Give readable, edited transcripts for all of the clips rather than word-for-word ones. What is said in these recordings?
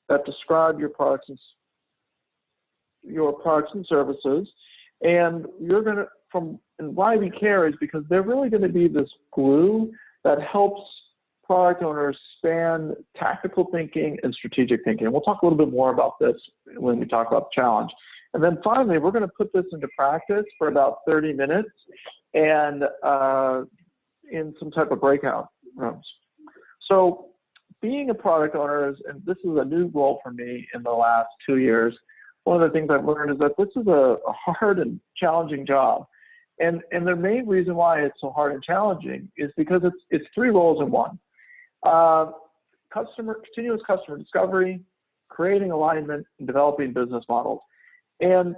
that describe your products and services. And you're going to, and why we care is because they're really going to be this glue that helps product owners span tactical thinking and strategic thinking. And we'll talk a little bit more about this when we talk about the challenge. And then finally, we're going to put this into practice for about 30 minutes and in some type of breakout rooms. So being a product owner, and this is a new role for me in the last 2 years, one of the things I've learned is that this is a hard and challenging job. And the main reason why it's so hard and challenging is because it's 3 roles in one. Continuous customer discovery, creating alignment, and developing business models. And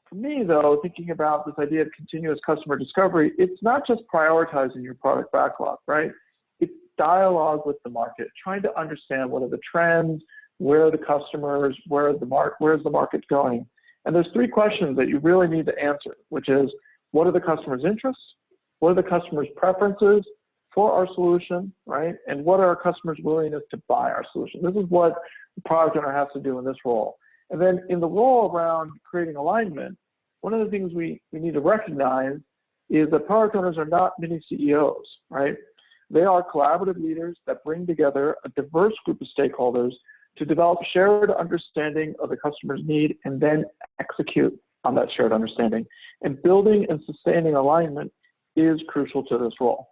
for me, though, thinking about this idea of continuous customer discovery, it's not just prioritizing your product backlog, right? It's dialogue with the market, trying to understand what are the trends, where are the customers, where's the market going? And there's 3 questions that you really need to answer, which is, what are the customers' interests? What are the customers' preferences for our solution, right? And what are our customers' willingness to buy our solution? This is what the product owner has to do in this role. And then in the role around creating alignment, one of the things we need to recognize is that product owners are not mini CEOs, right? They are collaborative leaders that bring together a diverse group of stakeholders to develop shared understanding of the customer's need and then execute on that shared understanding. And building and sustaining alignment is crucial to this role.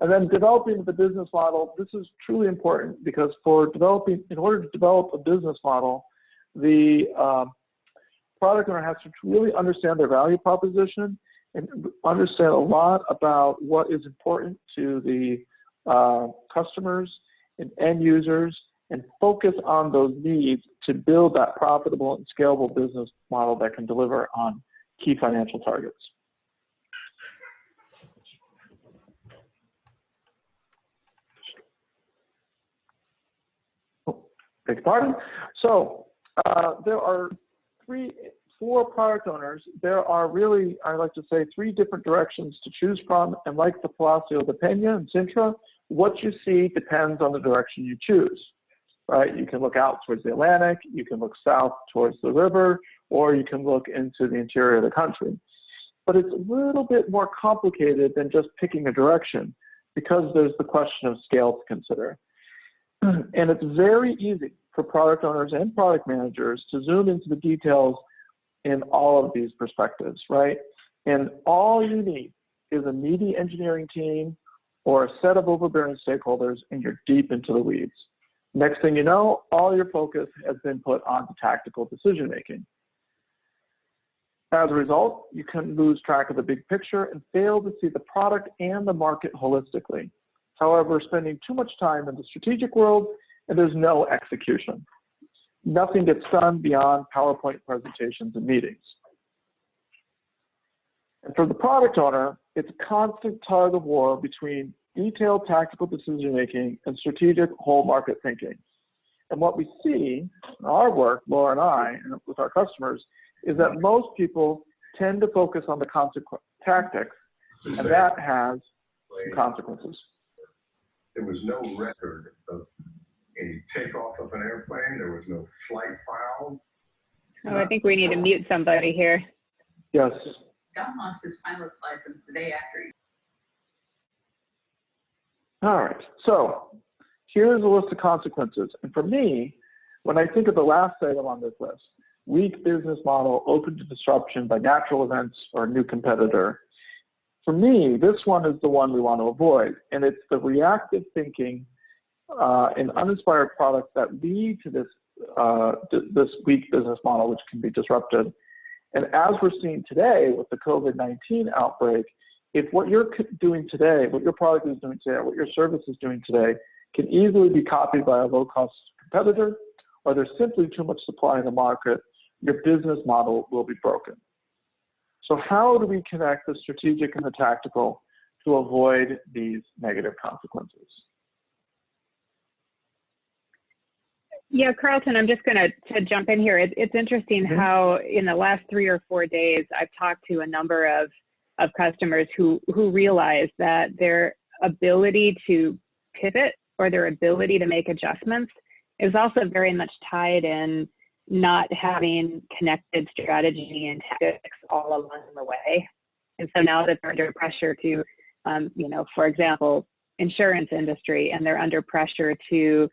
And then developing the business model, this is truly important because in order to develop a business model, the product owner has to really understand their value proposition and understand a lot about what is important to the customers and end users and focus on those needs to build that profitable and scalable business model that can deliver on key financial targets. Beg your pardon. So there are 4 product owners. There are really, I like to say, 3 different directions to choose from. And like the Palacio de Peña and Sintra, what you see depends on the direction you choose, right? You can look out towards the Atlantic, you can look south towards the river, or you can look into the interior of the country. But it's a little bit more complicated than just picking a direction because there's the question of scale to consider. And it's very easy for product owners and product managers to zoom into the details in all of these perspectives, right? And all you need is a needy engineering team or a set of overbearing stakeholders, and you're deep into the weeds. Next thing you know, all your focus has been put onto tactical decision-making. As a result, you can lose track of the big picture and fail to see the product and the market holistically. However, spending too much time in the strategic world, and there's no execution. Nothing gets done beyond PowerPoint presentations and meetings. And for the product owner, it's a constant tug of war between detailed tactical decision-making and strategic whole market thinking. And what we see in our work, Laura and I, and with our customers, is that most people tend to focus on the tactics, and that has consequences. There was no record of any takeoff of an airplane. There was no flight file. Oh, I think we need to mute somebody here. Yes. John lost his pilot's license the day after. All right. So here's a list of consequences. And for me, when I think of the last item on this list, weak business model open to disruption by natural events or a new competitor, for me, this one is the one we want to avoid. And it's the reactive thinking and uninspired products that lead to this, this weak business model, which can be disrupted. And as we're seeing today with the COVID-19 outbreak, if what you're doing today, what your product is doing today, or what your service is doing today, can easily be copied by a low-cost competitor, or there's simply too much supply in the market, your business model will be broken. So how do we connect the strategic and the tactical to avoid these negative consequences? Yeah, Carlton, I'm just going to jump in here. It's interesting how in the last 3 or 4 days, I've talked to a number of customers who realize that their ability to pivot or their ability to make adjustments is also very much tied in not having connected strategy and tactics all along the way. And so now that they're under pressure to, you know, for example, insurance industry, and they're under pressure to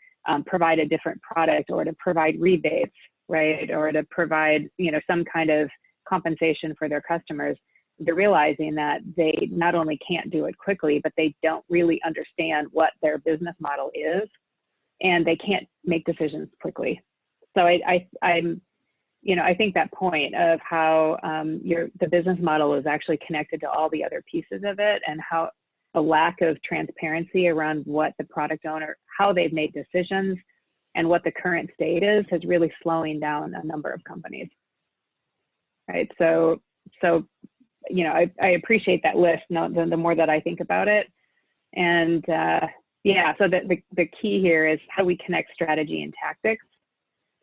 provide a different product or to provide rebates, right? Or to provide, you know, some kind of compensation for their customers, they're realizing that they not only can't do it quickly, but they don't really understand what their business model is, and they can't make decisions quickly. So I'm, you know, I think that point of how the business model is actually connected to all the other pieces of it, and how a lack of transparency around what the product owner, how they've made decisions and what the current state is really slowing down a number of companies. Right. So, you know, I appreciate that list. The more that I think about it, and yeah, so the key here is how we connect strategy and tactics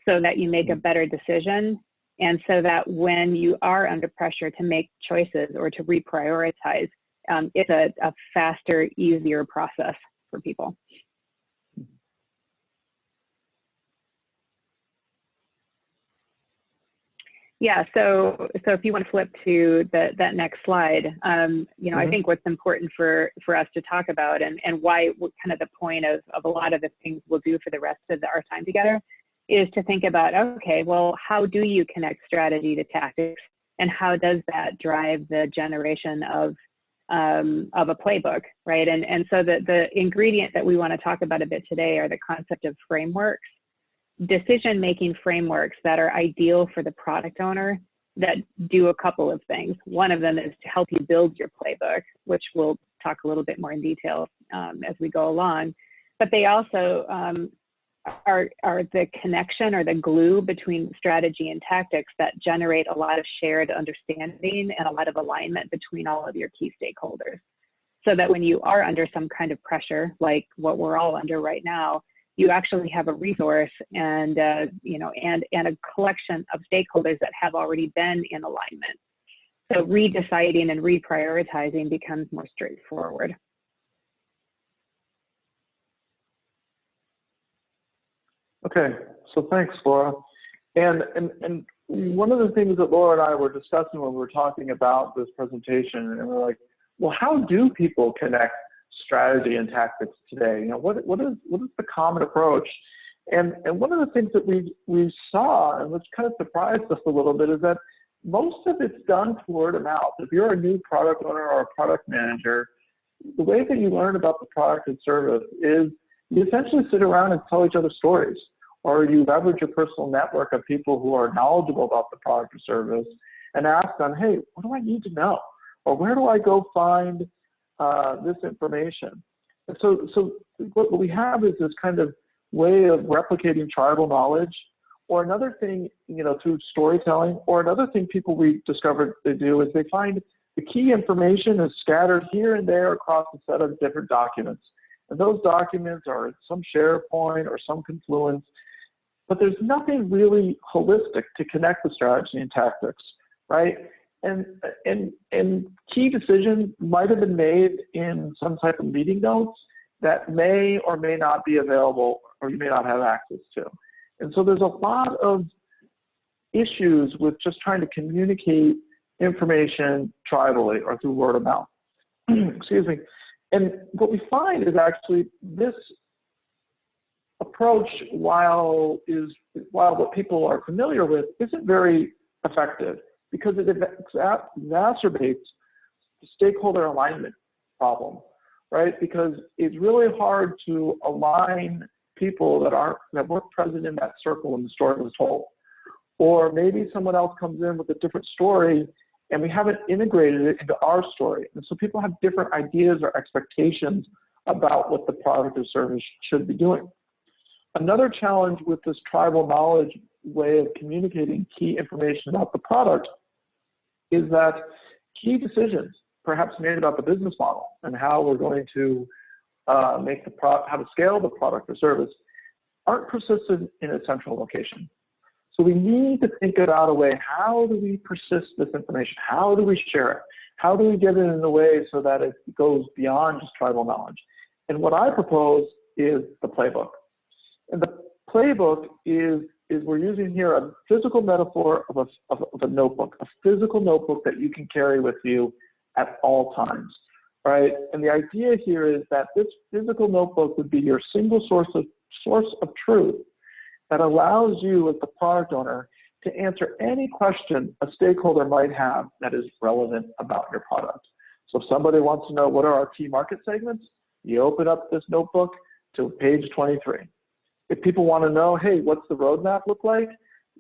so that you make a better decision, and so that when you are under pressure to make choices or to reprioritize, it's a faster, easier process for people. Yeah, so if you want to flip to that next slide, you know, I think what's important for us to talk about, and why kind of the point of a lot of the things we'll do for the rest of our time together, is to think about, okay, well, how do you connect strategy to tactics, and how does that drive the generation of a playbook, right? And so the ingredient that we want to talk about a bit today are the concept of frameworks, decision-making frameworks that are ideal for the product owner, that do a couple of things. One of them is to help you build your playbook, which we'll talk a little bit more in detail as we go along. But they also are the connection or the glue between strategy and tactics that generate a lot of shared understanding and a lot of alignment between all of your key stakeholders. So that when you are under some kind of pressure, like what we're all under right now, you actually have a resource and you know, and a collection of stakeholders that have already been in alignment. So redeciding and reprioritizing becomes more straightforward. Okay, so thanks, Laura. And one of the things that Laura and I were discussing when we were talking about this presentation, and we're like, well, how do people connect strategy and tactics today? You know, what is the common approach? And one of the things that we saw, and which kind of surprised us a little bit, is that most of it's done through word of mouth. If you're a new product owner or a product manager, the way that you learn about the product and service is you essentially sit around and tell each other stories, or you leverage your personal network of people who are knowledgeable about the product or service and ask them, hey, what do I need to know? Or where do I go find this information? And so what we have is this kind of way of replicating tribal knowledge. Or another thing, you know, through storytelling, or another thing people we discovered they do is they find the key information is scattered here and there across a set of different documents. And those documents are some SharePoint or some Confluence, but there's nothing really holistic to connect the strategy and tactics, right? And key decisions might have been made in some type of meeting notes that may or may not be available, or you may not have access to. And so there's a lot of issues with just trying to communicate information tribally or through word of mouth. Excuse me. And what we find is actually this approach, while what people are familiar with, isn't very effective, because it exacerbates the stakeholder alignment problem, right? Because it's really hard to align people that weren't present in that circle when the story was told. Or maybe someone else comes in with a different story and we haven't integrated it into our story. And so people have different ideas or expectations about what the product or service should be doing. Another challenge with this tribal knowledge way of communicating key information about the product is that key decisions, perhaps made about the business model and how we're going to how to scale the product or service, aren't persisted in a central location. So we need to think about a way, how do we persist this information? How do we share it? How do we get it in a way so that it goes beyond just tribal knowledge? And what I propose is the playbook. And the playbook is we're using here a physical metaphor of a notebook, a physical notebook that you can carry with you at all times, right? And the idea here is that this physical notebook would be your single source of truth that allows you as the product owner to answer any question a stakeholder might have that is relevant about your product. So if somebody wants to know what are our key market segments, you open up this notebook to page 23. If people want to know, hey, what's the roadmap look like?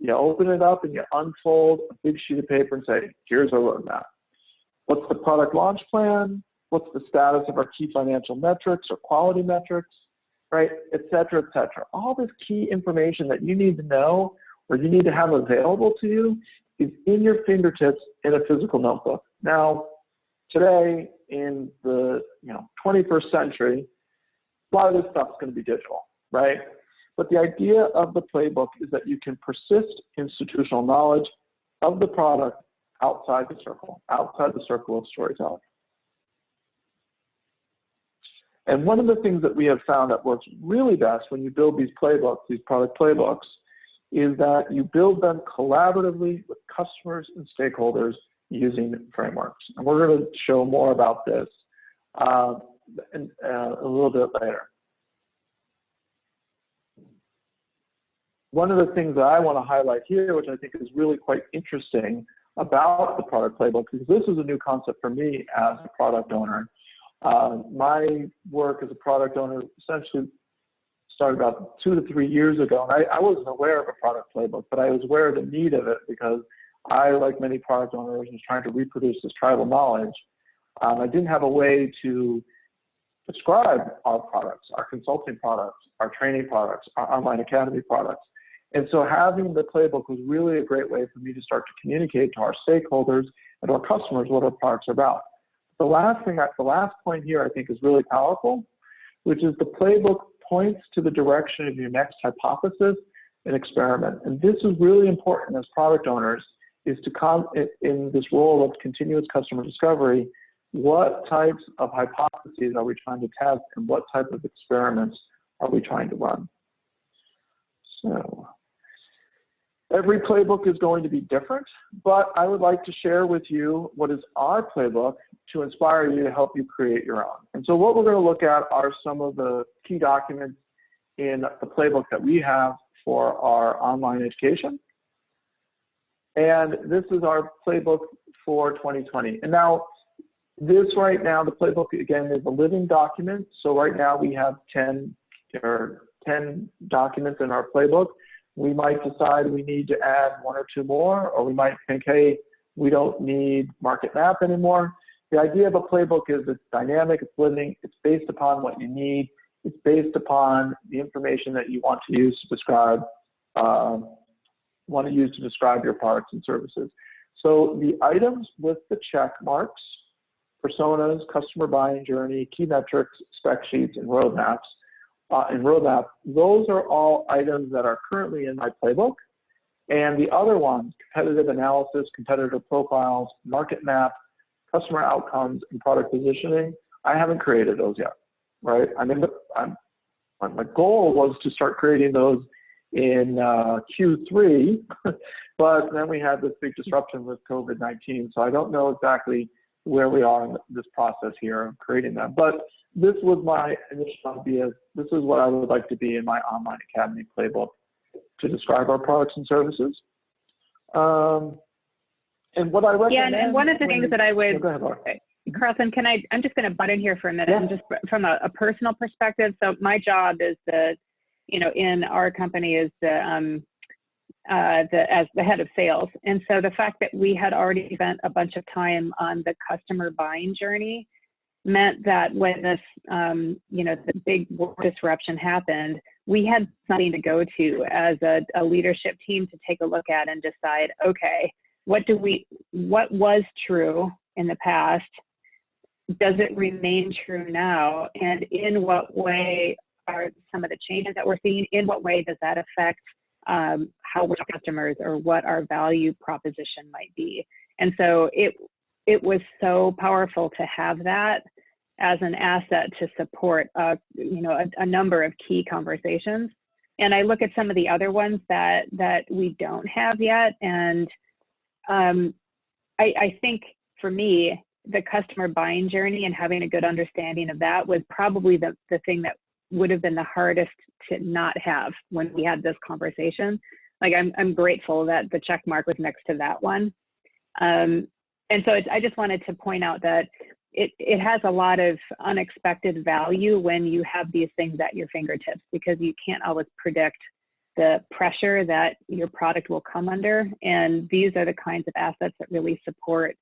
You open it up and you unfold a big sheet of paper and say, here's our roadmap. What's the product launch plan? What's the status of our key financial metrics or quality metrics, right? Et cetera, et cetera. All this key information that you need to know or you need to have available to you is in your fingertips in a physical notebook. Now, today in the 21st century, a lot of this stuff is going to be digital, right? But the idea of the playbook is that you can persist institutional knowledge of the product outside the circle of storytelling. And one of the things that we have found that works really best when you build these playbooks, these product playbooks, is that you build them collaboratively with customers and stakeholders using frameworks. And we're going to show more about this a little bit later. One of the things that I want to highlight here, which I think is really quite interesting about the product playbook, because this is a new concept for me as a product owner. My work as a product owner essentially started about 2 to 3 years ago, and I wasn't aware of a product playbook, but I was aware of the need of it because I, like many product owners, was trying to reproduce this tribal knowledge. I didn't have a way to describe our products, our consulting products, our training products, our online academy products. And so having the playbook was really a great way for me to start to communicate to our stakeholders and our customers what our products are about. The last point here I think is really powerful, which is the playbook points to the direction of your next hypothesis and experiment. And this is really important as product owners, is to come in this role of continuous customer discovery, what types of hypotheses are we trying to test and what type of experiments are we trying to run? So every playbook is going to be different, but I would like to share with you what is our playbook to inspire you to help you create your own. And so what we're going to look at are some of the key documents in the playbook that we have for our online education. And this is our playbook for 2020. And now, this right now, the playbook, again, is a living document. So right now we have 10 documents in our playbook. We might decide we need to add 1 or 2 more, or we might think, hey, we don't need market map anymore. The idea of a playbook is it's dynamic, it's living, it's based upon what you need, it's based upon the information that you want to use to describe your products and services. So the items with the check marks, personas, customer buying journey, key metrics, spec sheets, and roadmaps, those are all items that are currently in my playbook. And the other ones, competitive analysis, competitive profiles, market map, customer outcomes, and product positioning, I haven't created those yet, right? My goal was to start creating those in Q3, but then we had this big disruption with COVID-19, so I don't know exactly where we are in this process here of creating them. But this was my initial idea. This is what I would like to be in my online academy playbook to describe our products and services. And what I recommend. Yeah, and one of the things that I would. Go ahead, Laura. Carlton, I'm just going to butt in here for a minute, and just from a personal perspective. So my job is in our company is as the head of sales. And so the fact that we had already spent a bunch of time on the customer buying journey meant that when this, the big disruption happened, we had something to go to as a leadership team to take a look at and decide, okay, what was true in the past? Does it remain true now? And in what way are some of the changes that we're seeing, in what way does that affect how we're customers or what our value proposition might be? And so it was so powerful to have that as an asset to support a number of key conversations. And I look at some of the other ones that we don't have yet, and I think for me, the customer buying journey and having a good understanding of that was probably the thing that would have been the hardest to not have when we had this conversation. Like, I'm grateful that the check mark was next to that one. And so I just wanted to point out that it has a lot of unexpected value when you have these things at your fingertips, because you can't always predict the pressure that your product will come under. And these are the kinds of assets that really support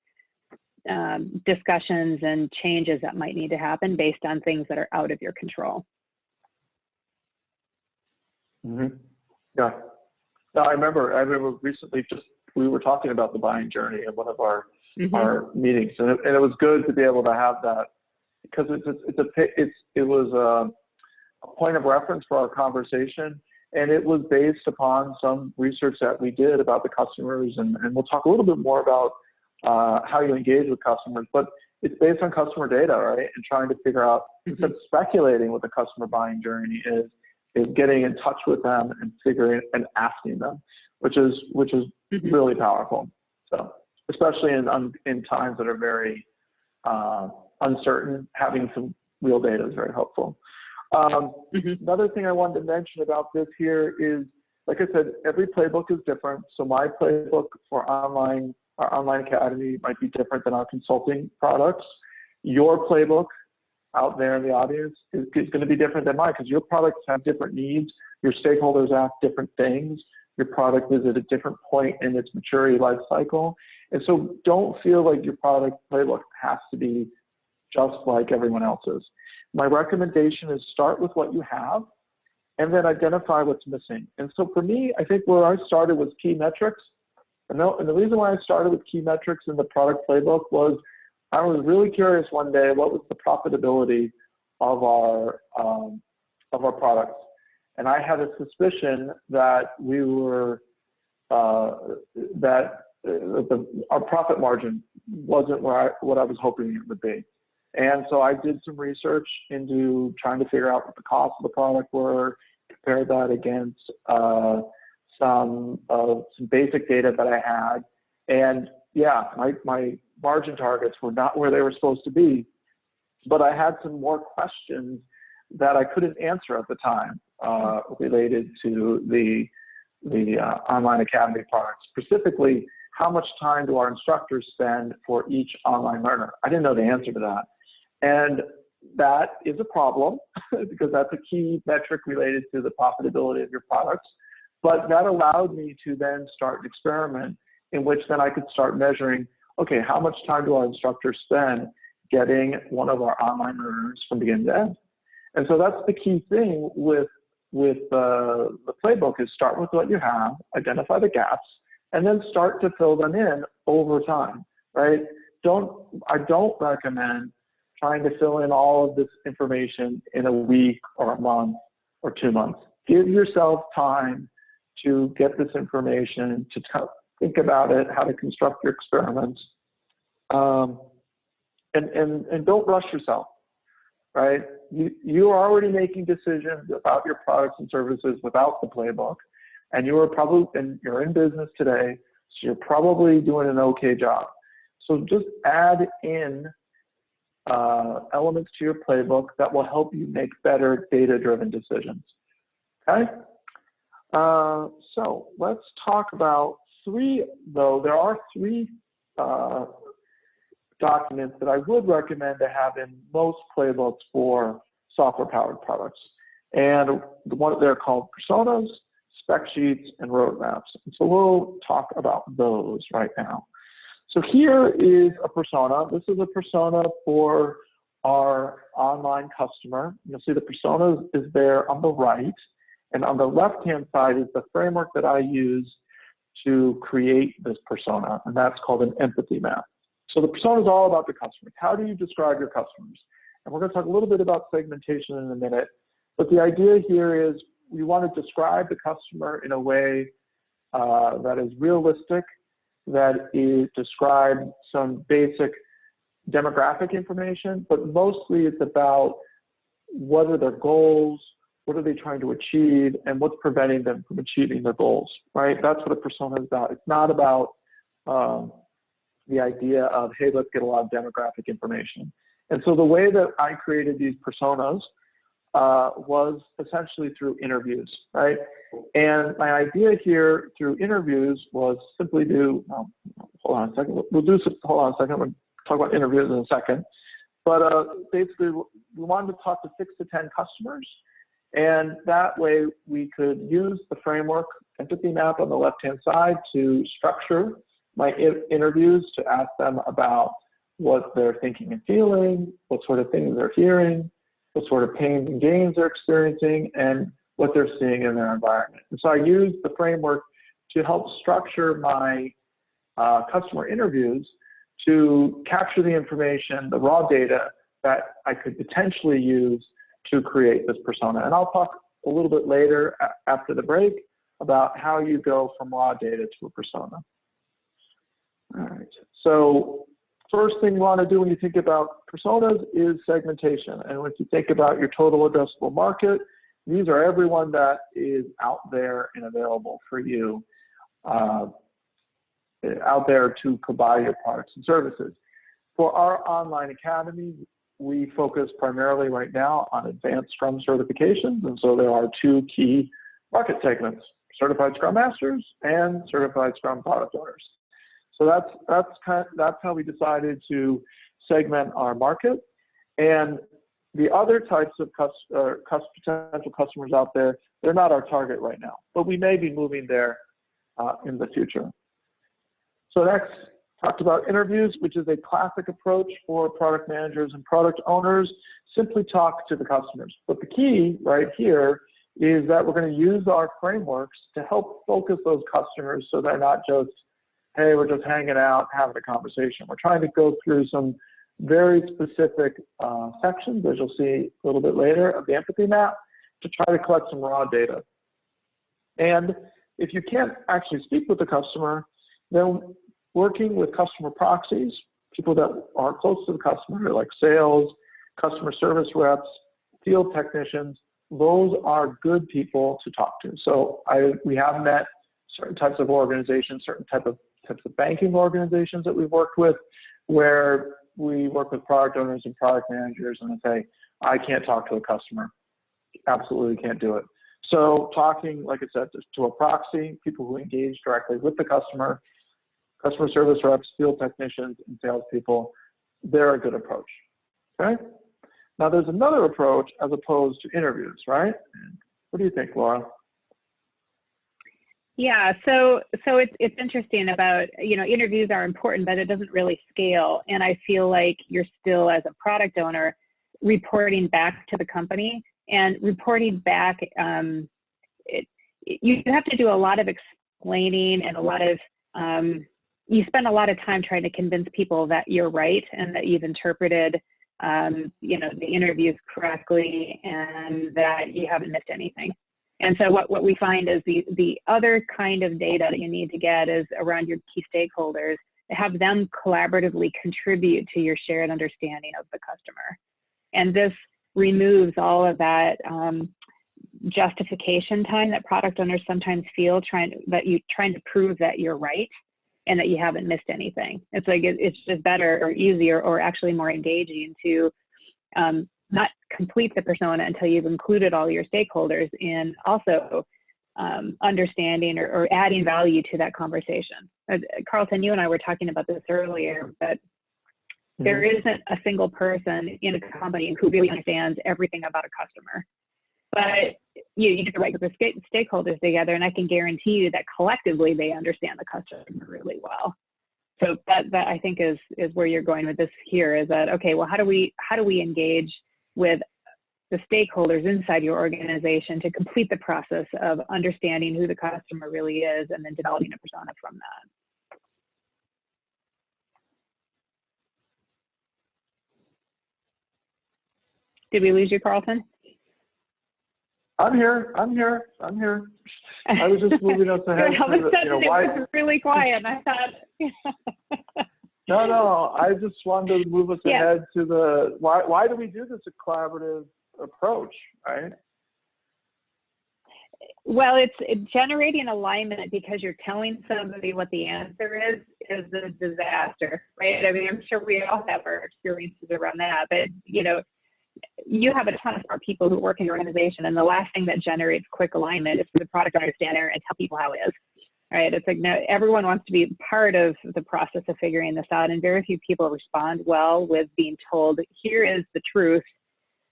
discussions and changes that might need to happen based on things that are out of your control. Mm-hmm. Yeah. No, I remember recently we were talking about the buying journey in one of our meetings, and it was good to be able to have that, because it was a point of reference for our conversation, and it was based upon some research that we did about the customers, and we'll talk a little bit more about how you engage with customers, but it's based on customer data, right? And trying to figure out, instead of speculating what the customer buying journey is getting in touch with them and figuring and asking them, which is really powerful. So, especially in times that are very uncertain, having some real data is very helpful. Another thing I wanted to mention about this here is, like I said, every playbook is different. So my playbook for our online academy might be different than our consulting products. Your playbook out there in the audience is going to be different than mine, because your products have different needs. Your stakeholders ask different things. Your product is at a different point in its maturity life cycle. And so don't feel like your product playbook has to be just like everyone else's. My recommendation is start with what you have and then identify what's missing. And so for me, I think where I started was key metrics. And the reason why I started with key metrics in the product playbook was I was really curious one day, what was the profitability of our products? And I had a suspicion that our profit margin wasn't what I was hoping it would be. And so I did some research into trying to figure out what the costs of the product were, compare that against some basic data that I had. And yeah, my margin targets were not where they were supposed to be, but I had some more questions that I couldn't answer at the time related to the online academy products. Specifically, how much time do our instructors spend for each online learner? I didn't know the answer to that. And that is a problem because that's a key metric related to the profitability of your products. But that allowed me to then start an experiment in which then I could start measuring, okay, how much time do our instructors spend getting one of our online learners from beginning to end? And so that's the key thing with the playbook, is start with what you have, identify the gaps, and then start to fill them in over time, right? I don't recommend trying to fill in all of this information in a week or a month or 2 months. Give yourself time to get this information, to think about it, how to construct your experiments, and don't rush yourself, right? You are already making decisions about your products and services without the playbook, and you're in business today, so you're probably doing an okay job. So just add in elements to your playbook that will help you make better data-driven decisions, okay? So let's talk about there are three documents that I would recommend to have in most playbooks for software-powered products. And they're called personas, spec sheets, and roadmaps. And so we'll talk about those right now. So here is a persona. This is a persona for our online customer. You'll see the persona is there on the right. And on the left-hand side is the framework that I use to create this persona, and that's called an empathy map. So the persona is all about the customers. How do you describe your customers? And we're going to talk a little bit about segmentation in a minute, but the idea here is we want to describe the customer in a way that is realistic, that is describe some basic demographic information, but mostly it's about what are their goals, what are they trying to achieve, and what's preventing them from achieving their goals, right? That's what a persona is about. It's not about the idea of, hey, let's get a lot of demographic information. And so the way that I created these personas was essentially through interviews, right? And my idea here through interviews was simply to, hold on a second, hold on a second, we'll talk about interviews in a second. But basically, we wanted to talk to 6 to 10 customers, and that way we could use the framework empathy map on the left-hand side to structure my interviews, to ask them about what they're thinking and feeling, what sort of things they're hearing, what sort of pains and gains they're experiencing, and what they're seeing in their environment. And so I used the framework to help structure my customer interviews to capture the information, the raw data that I could potentially use to create this persona. And I'll talk a little bit later after the break about how you go from raw data to a persona. All right, so first thing you want to do when you think about personas is segmentation. And when you think about your total addressable market, these are everyone that is out there and available for you, out there to buy your products and services. For our online academy, we focus primarily right now on advanced Scrum certifications. And so there are 2 key market segments, certified Scrum Masters and certified Scrum Product Owners. So that's how we decided to segment our market. And the other types of potential customers out there, they're not our target right now, but we may be moving there in the future. So next, talked about interviews, which is a classic approach for product managers and product owners. Simply talk to the customers. But the key right here is that we're going to use our frameworks to help focus those customers so they're not just, hey, we're just hanging out, having a conversation. We're trying to go through some very specific sections, as you'll see a little bit later, of the empathy map to try to collect some raw data. And if you can't actually speak with the customer, then working with customer proxies, people that are close to the customer, like sales, customer service reps, field technicians, those are good people to talk to. So we have met certain types of organizations, certain types of banking organizations that we've worked with, where we work with product owners and product managers and they say, I can't talk to a customer. Absolutely can't do it. So talking, like I said, to a proxy, people who engage directly with the customer service reps, field technicians, and salespeople, they're a good approach, okay? Now there's another approach as opposed to interviews, right? What do you think, Laura? Yeah, so it's interesting about, interviews are important, but it doesn't really scale. And I feel like you're still, as a product owner, reporting back to the company, and reporting back, you have to do a lot of explaining and a lot of, you spend a lot of time trying to convince people that you're right and that you've interpreted, the interviews correctly and that you haven't missed anything. And so what we find is the other kind of data that you need to get is around your key stakeholders, to have them collaboratively contribute to your shared understanding of the customer. And this removes all of that justification time that product owners sometimes feel trying to prove that you're right and that you haven't missed anything. It's like it's just better or easier or actually more engaging to not complete the persona until you've included all your stakeholders in also understanding or adding value to that conversation. Carlton, you and I were talking about this earlier, but there isn't a single person in a company who really understands everything about a customer. But you get the right group of stakeholders together, and I can guarantee you that collectively they understand the customer really well. So that I think is where you're going with this here, is that, okay, well, how do we engage with the stakeholders inside your organization to complete the process of understanding who the customer really is and then developing a persona from that. Did we lose you, Carlton? I'm here. I was just moving us ahead. All of a sudden it was really quiet, and I thought. No, I just wanted to move us ahead to the, why do we do this collaborative approach, right? Well, it's generating alignment because you're telling somebody what the answer is a disaster, right? I mean, I'm sure we all have our experiences around that, but you know, you have a ton of smart people who work in your organization, and the last thing that generates quick alignment is for the product understander and tell people how it is, right? It's like, no, everyone wants to be part of the process of figuring this out, and very few people respond well with being told, here is the truth,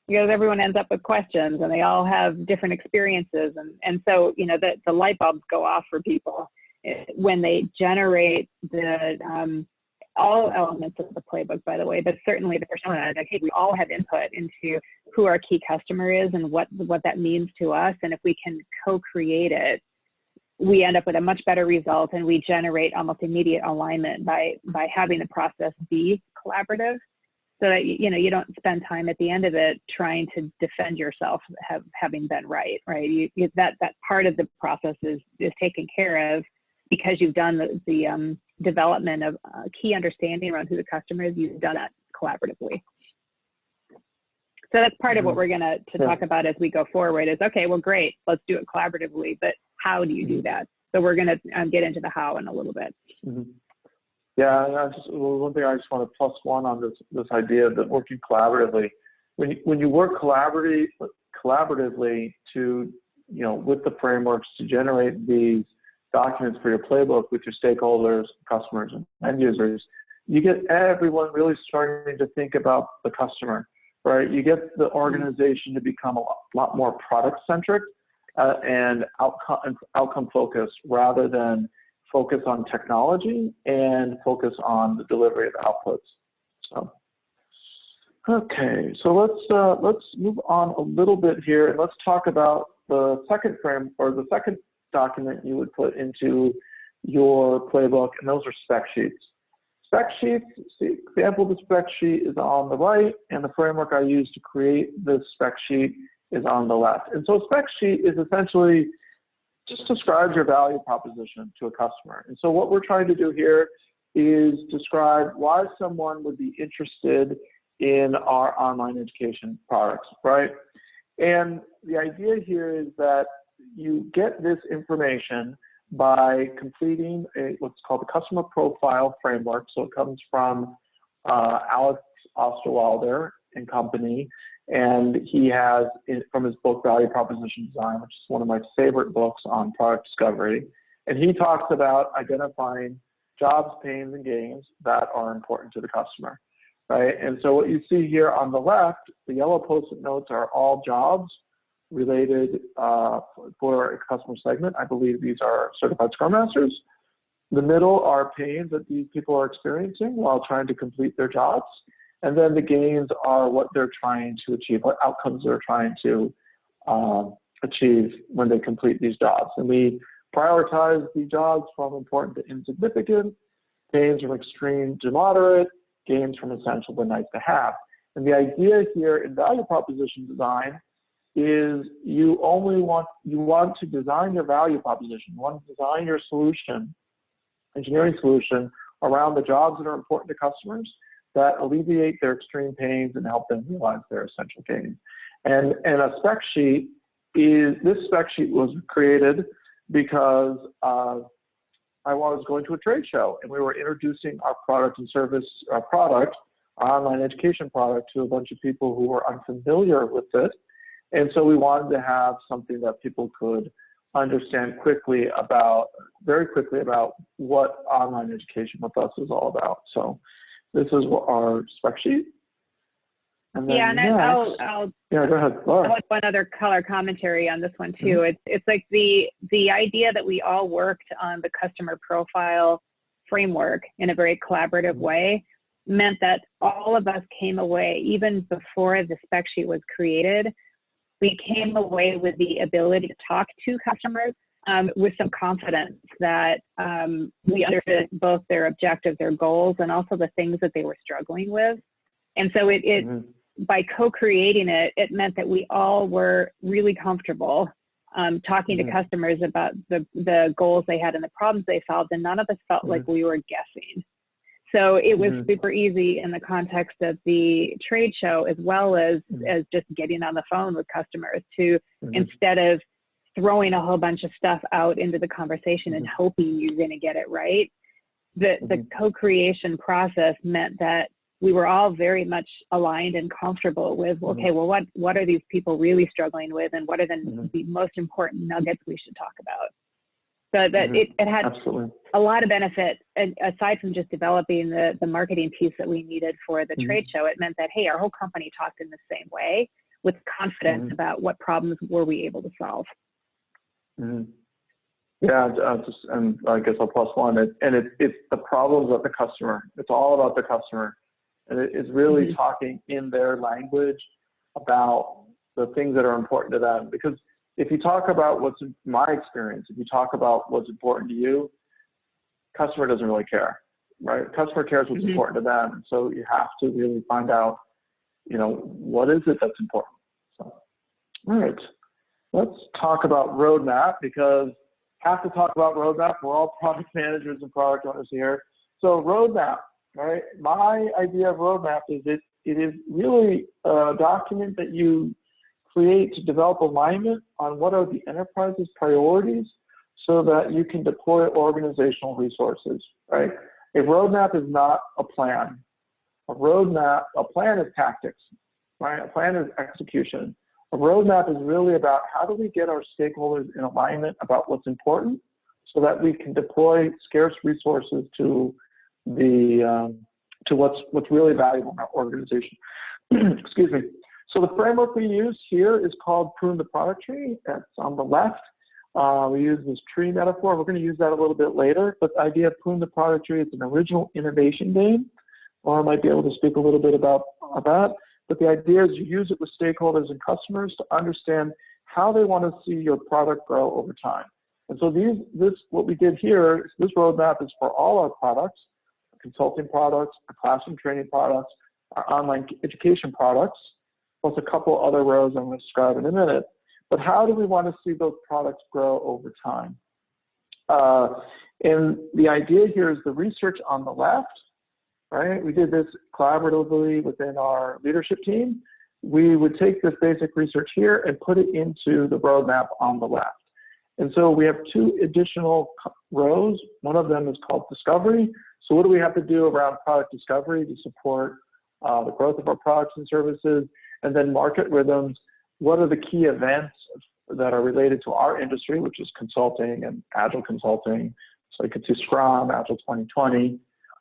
because everyone ends up with questions and they all have different experiences. And so, you know, the light bulbs go off for people when they generate the, all elements of the playbook, by the way, but certainly the persona. Like, hey, we all have input into who our key customer is and what that means to us. And if we can co-create it, we end up with a much better result, and we generate almost immediate alignment by having the process be collaborative, so that you know, you don't spend time at the end of it trying to defend yourself having been right. That part of the process is taken care of because you've done the development of key understanding around who the customer is. You've done that collaboratively. So that's part of what we're going to talk about as we go forward is, okay, well, great, let's do it collaboratively, but how do you do that? So we're going to get into the how in a little bit. Yeah, and one thing I just want to plus one on this idea that working collaboratively. When you work collaboratively to, you know, with the frameworks to generate these documents for your playbook with your stakeholders, customers, and end users, you get everyone really starting to think about the customer, right? You get the organization to become a lot more product-centric and outcome focused rather than focus on technology and focus on the delivery of outputs. So, okay, so let's move on a little bit here and let's talk about the second frame, or the second document you would put into your playbook, and those are spec sheets. Spec sheets, the example of the spec sheet is on the right, and the framework I use to create this spec sheet is on the left. And so a spec sheet is essentially just describes your value proposition to a customer. And so what we're trying to do here is describe why someone would be interested in our online education products, right? And the idea here is that you get this information by completing what's called the customer profile framework. So it comes from Alex Osterwalder and company. And he has, from his book, Value Proposition Design, which is one of my favorite books on product discovery. And he talks about identifying jobs, pains, and gains that are important to the customer, right? And so what you see here on the left, the yellow Post-it notes are all jobs related for a customer segment. I believe these are certified Scrum Masters. The middle are pains that these people are experiencing while trying to complete their jobs. And then the gains are what they're trying to achieve, what outcomes they're trying to achieve when they complete these jobs. And we prioritize the jobs from important to insignificant, gains from extreme to moderate, gains from essential to nice to have. And the idea here in value proposition design is you want to design your value proposition. You want to design your solution, engineering solution, around the jobs that are important to customers, that alleviate their extreme pains and help them realize their essential gains. And a spec sheet this spec sheet was created because I was going to a trade show and we were introducing our product and service, our online education product, to a bunch of people who were unfamiliar with it. And so we wanted to have something that people could understand very quickly about what online education with us is all about. So this is our spec sheet. And then I'll go ahead, Laura. I'll add one other color commentary on this one too. It's like the idea that we all worked on the customer profile framework in a very collaborative way meant that all of us came away, even before the spec sheet was created, we came away with the ability to talk to customers with some confidence that we understood both their objectives, their goals, and also the things that they were struggling with. And so by co-creating it, it meant that we all were really comfortable talking to customers about the goals they had and the problems they solved, and none of us felt like we were guessing. So it was super easy in the context of the trade show, as well as just getting on the phone with customers to, instead of throwing a whole bunch of stuff out into the conversation and hoping you're going to get it right. The co-creation process meant that we were all very much aligned and comfortable with, okay, well, what are these people really struggling with, and what are the most important nuggets we should talk about? So that it had a lot of benefit, and aside from just developing the marketing piece that we needed for the trade show. It meant that, hey, our whole company talked in the same way with confidence about what problems were we able to solve. Yeah, and I guess I'll plus one. It's the problems of the customer. It's all about the customer. And it's really talking in their language about the things that are important to them. Because if you talk about what's in my experience, if you talk about what's important to you, customer doesn't really care, right? Customer cares what's important to them. So you have to really find out, what is it that's important? So, all right, let's talk about roadmap, because have to talk about roadmap. We're all product managers and product owners here. So roadmap, right? My idea of roadmap is it is really a document that you create to develop alignment on what are the enterprise's priorities so that you can deploy organizational resources, right? A roadmap is not a plan. A plan is tactics, right? A plan is execution. A roadmap is really about how do we get our stakeholders in alignment about what's important so that we can deploy scarce resources to what's really valuable in our organization. Excuse me. So the framework we use here is called Prune the Product Tree. That's on the left. We use this tree metaphor. We're going to use that a little bit later. But the idea of Prune the Product Tree is an original innovation game. Or I might be able to speak a little bit about that. But the idea is you use it with stakeholders and customers to understand how they want to see your product grow over time. And so what we did here, this roadmap is for all our products, consulting products, our classroom training products, our online education products, plus a couple other rows I'm going to describe in a minute. But how do we want to see those products grow over time? And the idea here is the research on the left, right? We did this collaboratively within our leadership team. We would take this basic research here and put it into the roadmap on the left. And so we have two additional rows. One of them is called discovery. So what do we have to do around product discovery to support the growth of our products and services? And then market rhythms. What are the key events that are related to our industry, which is consulting and agile consulting? So you could see Scrum, Agile 2020.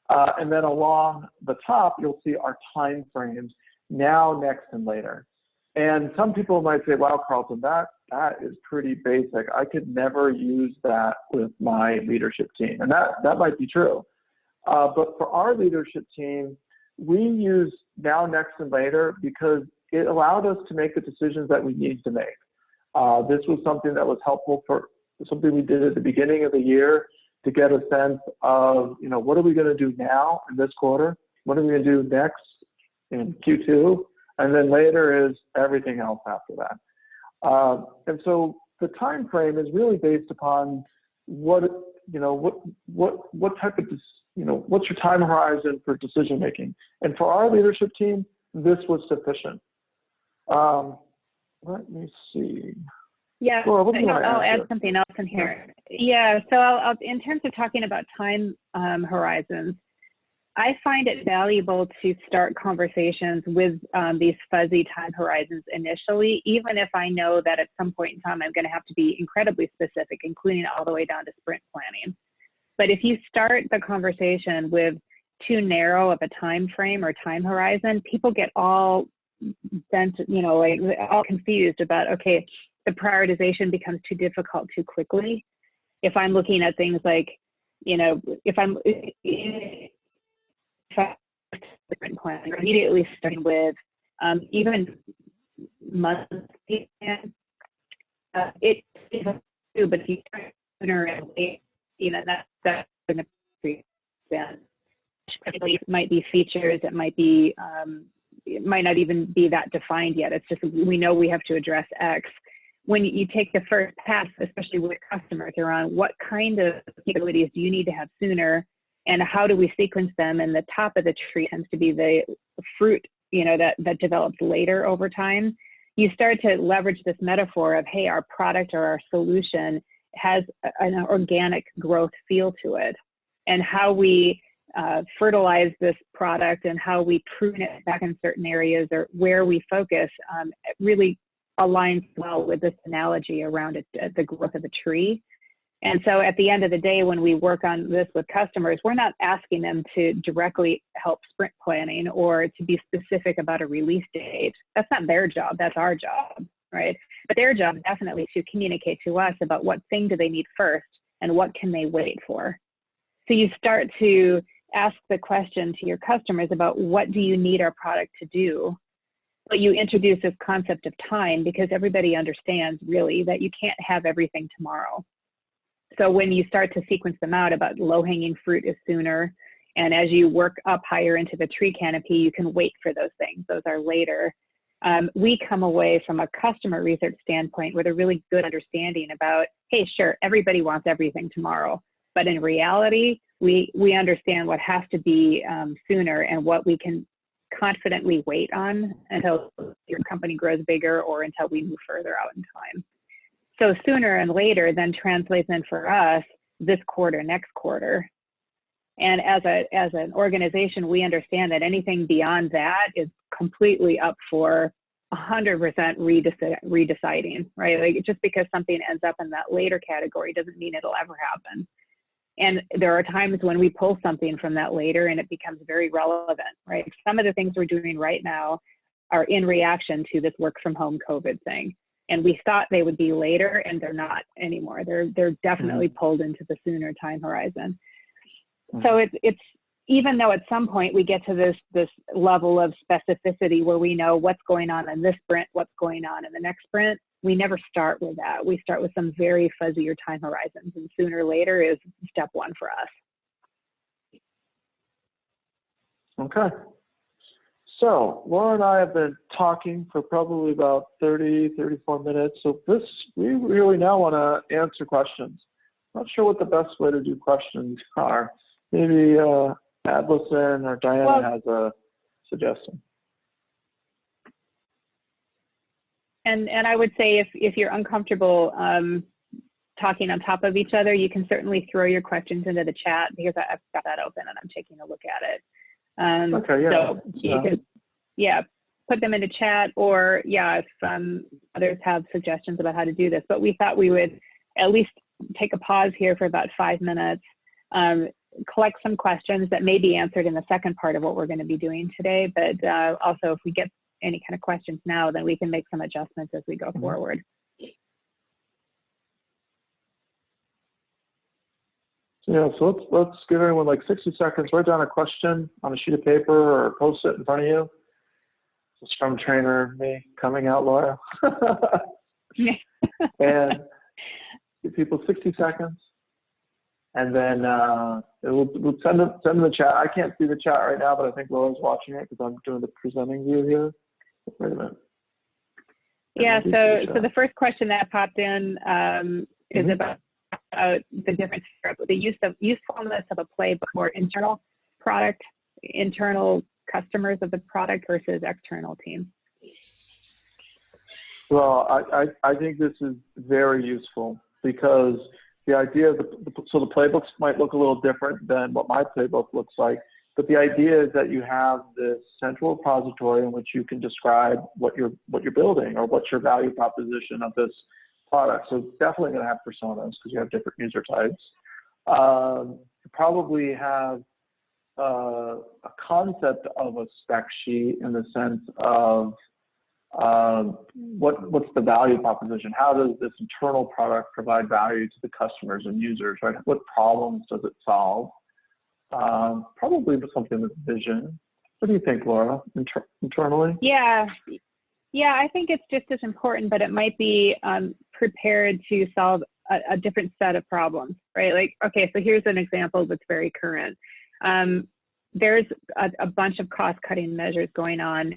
And then along the top, you'll see our time frames, now, next, and later. And some people might say, wow, Carlton, that is pretty basic. I could never use that with my leadership team. And that might be true. But for our leadership team, we use now, next, and later because it allowed us to make the decisions that we need to make. This was something that was helpful for something we did at the beginning of the year to get a sense of, what are we going to do now in this quarter? What are we going to do next in Q2? And then later is everything else after that. And so the time frame is really based upon what type of, what's your time horizon for decision making? And for our leadership team, this was sufficient. Let me see. Yeah, Laura, I'll add something else in here. Yeah, so I'll in terms of talking about time horizons, I find it valuable to start conversations with these fuzzy time horizons initially, even if I know that at some point in time I'm going to have to be incredibly specific, including all the way down to sprint planning. But if you start the conversation with too narrow of a time frame or time horizon, people get all bent, like all confused about, okay, the prioritization becomes too difficult too quickly. If I'm looking at things like, if I'm planning, immediately starting with even monthly, it is too, but if you start sooner and later, that's going to be it might be features, it might not even be that defined yet. It's just, we know we have to address X. When you take the first pass, especially with customers, around what kind of capabilities do you need to have sooner and how do we sequence them, and the top of the tree tends to be the fruit, that develops later over time. you start to leverage this metaphor of, hey, our product or our solution has an organic growth feel to it, and how we fertilize this product and how we prune it back in certain areas or where we focus really aligns well with this analogy around the growth of a tree. And so at the end of the day, when we work on this with customers, we're not asking them to directly help sprint planning or to be specific about a release date. That's not their job, that's our job, right? But their job is definitely to communicate to us about what thing do they need first and what can they wait for. So you start to ask the question to your customers about what do you need our product to do? But you introduce this concept of time, because everybody understands really that you can't have everything tomorrow. So when you start to sequence them out about low-hanging fruit is sooner, and as you work up higher into the tree canopy, you can wait for those things. Those are later. We come away from a customer research standpoint with a really good understanding about, hey, sure, everybody wants everything tomorrow. But in reality, we understand what has to be sooner and what we can confidently wait on until your company grows bigger or until we move further out in time. So sooner and later then translates in for us this quarter, next quarter. And as an organization, we understand that anything beyond that is completely up for 100% redeciding, right? Like, just because something ends up in that later category doesn't mean it'll ever happen. And there are times when we pull something from that later and it becomes very relevant, right? Some of the things we're doing right now are in reaction to this work from home COVID thing. And we thought they would be later, and they're not anymore. They're definitely pulled into the sooner time horizon. So it's even though at some point we get to this level of specificity where we know what's going on in this sprint, what's going on in the next sprint, we never start with that. We start with some very fuzzier time horizons, and sooner or later is step one for us. Okay. So Laura and I have been talking for probably about 30, 34 minutes. So we really now want to answer questions. Not sure what the best way to do questions are. Maybe Adlison or Diana has a suggestion. And I would say if you're uncomfortable talking on top of each other, you can certainly throw your questions into the chat, because I've got that open and I'm taking a look at it. Okay, yeah. So you could, put them into chat, or if others have suggestions about how to do this. But we thought we would at least take a pause here for about 5 minutes, collect some questions that may be answered in the second part of what we're going to be doing today. But also, if we get any kind of questions now, then we can make some adjustments as we go forward. Yeah, so let's give everyone like 60 seconds. Write down a question on a sheet of paper or post it in front of you. So Scrum trainer, me coming out, Laura. And give people 60 seconds. And then we'll send them the chat. I can't see the chat right now, but I think Laura's watching it because I'm doing the presenting view here. Wait a minute. Yeah, so the first question that popped in is about the difference, the usefulness of a playbook for internal product, internal customers of the product versus external teams. Well, I think this is very useful, because the idea of so the playbooks might look a little different than what my playbook looks like, but the idea is that you have this central repository in which you can describe what you're building or what's your value proposition of this product. So it's definitely going to have personas because you have different user types. You probably have a concept of a spec sheet in the sense of what's the value proposition? How does this internal product provide value to the customers and users, right? What problems does it solve? Probably something with vision. What do you think, Laura, internally? Yeah, I think it's just as important, but it might be prepared to solve a different set of problems, right? Like, okay, so here's an example that's very current. There's a bunch of cost-cutting measures going on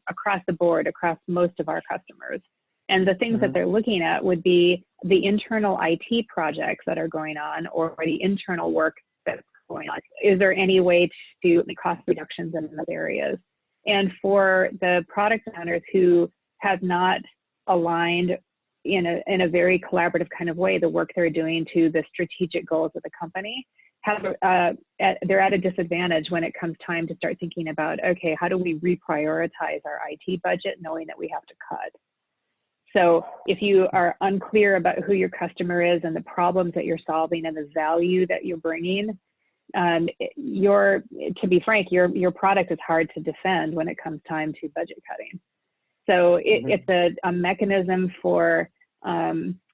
across the board, across most of our customers. And the things that they're looking at would be the internal IT projects that are going on, or the internal work that's going on. Is there any way to make cost reductions in those areas? And for the product owners who has not aligned in a very collaborative kind of way the work they're doing to the strategic goals of the company, they're at a disadvantage when it comes time to start thinking about, okay, how do we reprioritize our IT budget knowing that we have to cut? So if you are unclear about who your customer is and the problems that you're solving and the value that you're bringing, to be frank, your product is hard to defend when it comes time to budget cutting. So it's a mechanism for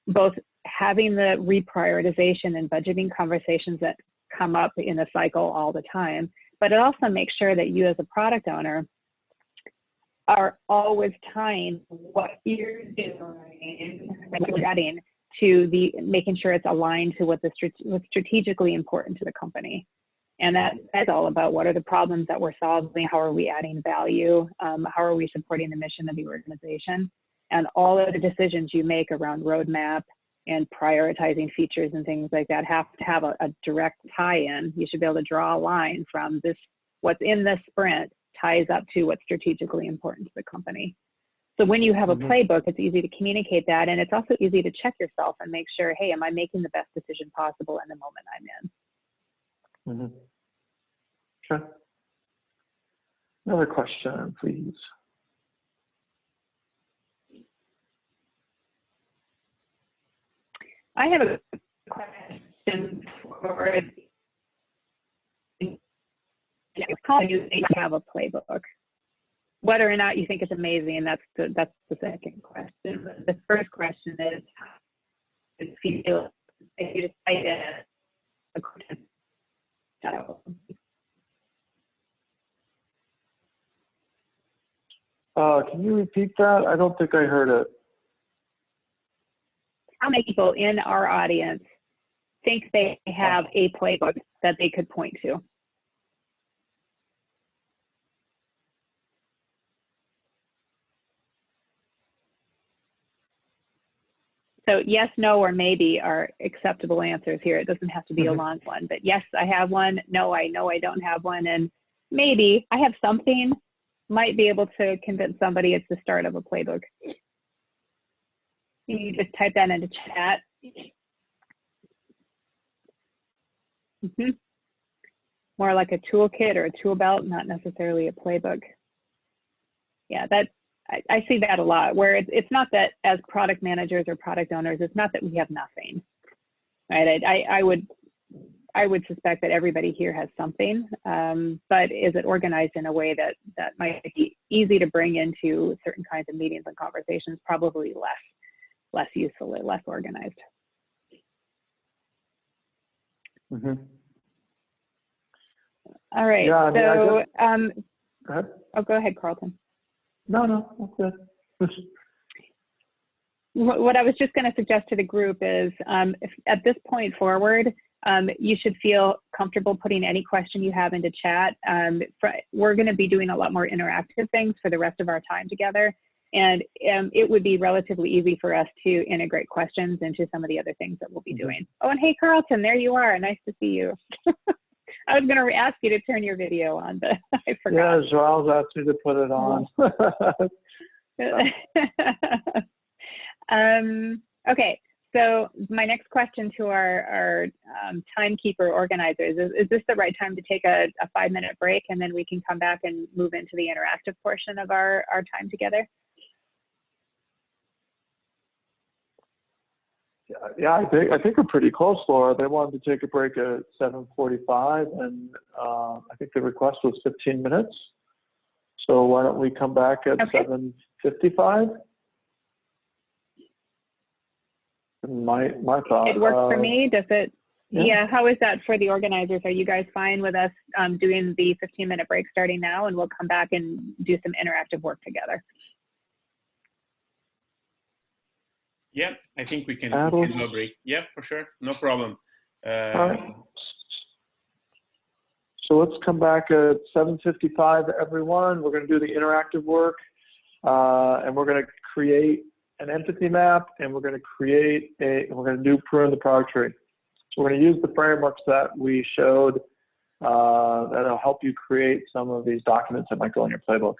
both having the reprioritization and budgeting conversations that come up in the cycle all the time, but it also makes sure that you as a product owner are always tying what you're doing, what you're adding, to making sure it's aligned to what's strategically important to the company. And that's all about what are the problems that we're solving, how are we adding value, how are we supporting the mission of the organization, and all of the decisions you make around roadmap and prioritizing features and things like that have to have a direct tie-in. You should be able to draw a line from this, what's in this sprint ties up to what's strategically important to the company. So when you have a playbook, it's easy to communicate that, and it's also easy to check yourself and make sure, hey, am I making the best decision possible in the moment I'm in? Sure. Another question, please. I have a question for how you have a playbook. Whether or not you think it's amazing, that's the second question. But the first question is, if you decide a question. Can you repeat that? I don't think I heard it. How many people in our audience think they have a playbook that they could point to? So yes, no, or maybe are acceptable answers here. It doesn't have to be a long one, but yes, I have one. No, I know I don't have one. And maybe I have something, might be able to convince somebody it's the start of a playbook. You just type that into chat. More like a toolkit or a tool belt, not necessarily a playbook. Yeah, I see that a lot, where it's not that as product managers or product owners, it's not that we have nothing, right? I would suspect that everybody here has something, but is it organized in a way that might be easy to bring into certain kinds of meetings and conversations? Probably less useful, less organized. All right. Yeah, so, go ahead. Oh, go ahead, Carlton. No, that's good. What I was just going to suggest to the group is, if at this point forward, you should feel comfortable putting any question you have into chat. We're going to be doing a lot more interactive things for the rest of our time together. And it would be relatively easy for us to integrate questions into some of the other things that we'll be doing. Oh, and hey, Carlton, there you are. Nice to see you. I was going to ask you to turn your video on, but I forgot. Yeah, Joel's asked me to put it on. Okay, so my next question to our timekeeper organizers is this the right time to take a 5-minute break, and then we can come back and move into the interactive portion of our time together? Yeah, I think we're pretty close, Laura. They wanted to take a break at 7:45, and I think the request was 15 minutes. So why don't we come back at 7:55? My thought. It works for me. Does it? Yeah. How is that for the organizers? Are you guys fine with us doing the 15-minute break starting now, and we'll come back and do some interactive work together? Yeah, I think we can do a break. Yeah, for sure. No problem. All right. So let's come back at 7:55, everyone. We're going to do the interactive work, and we're going to create an empathy map, and we're going to do prune the product tree. So we're going to use the frameworks that we showed that'll help you create some of these documents that might go in your playbook.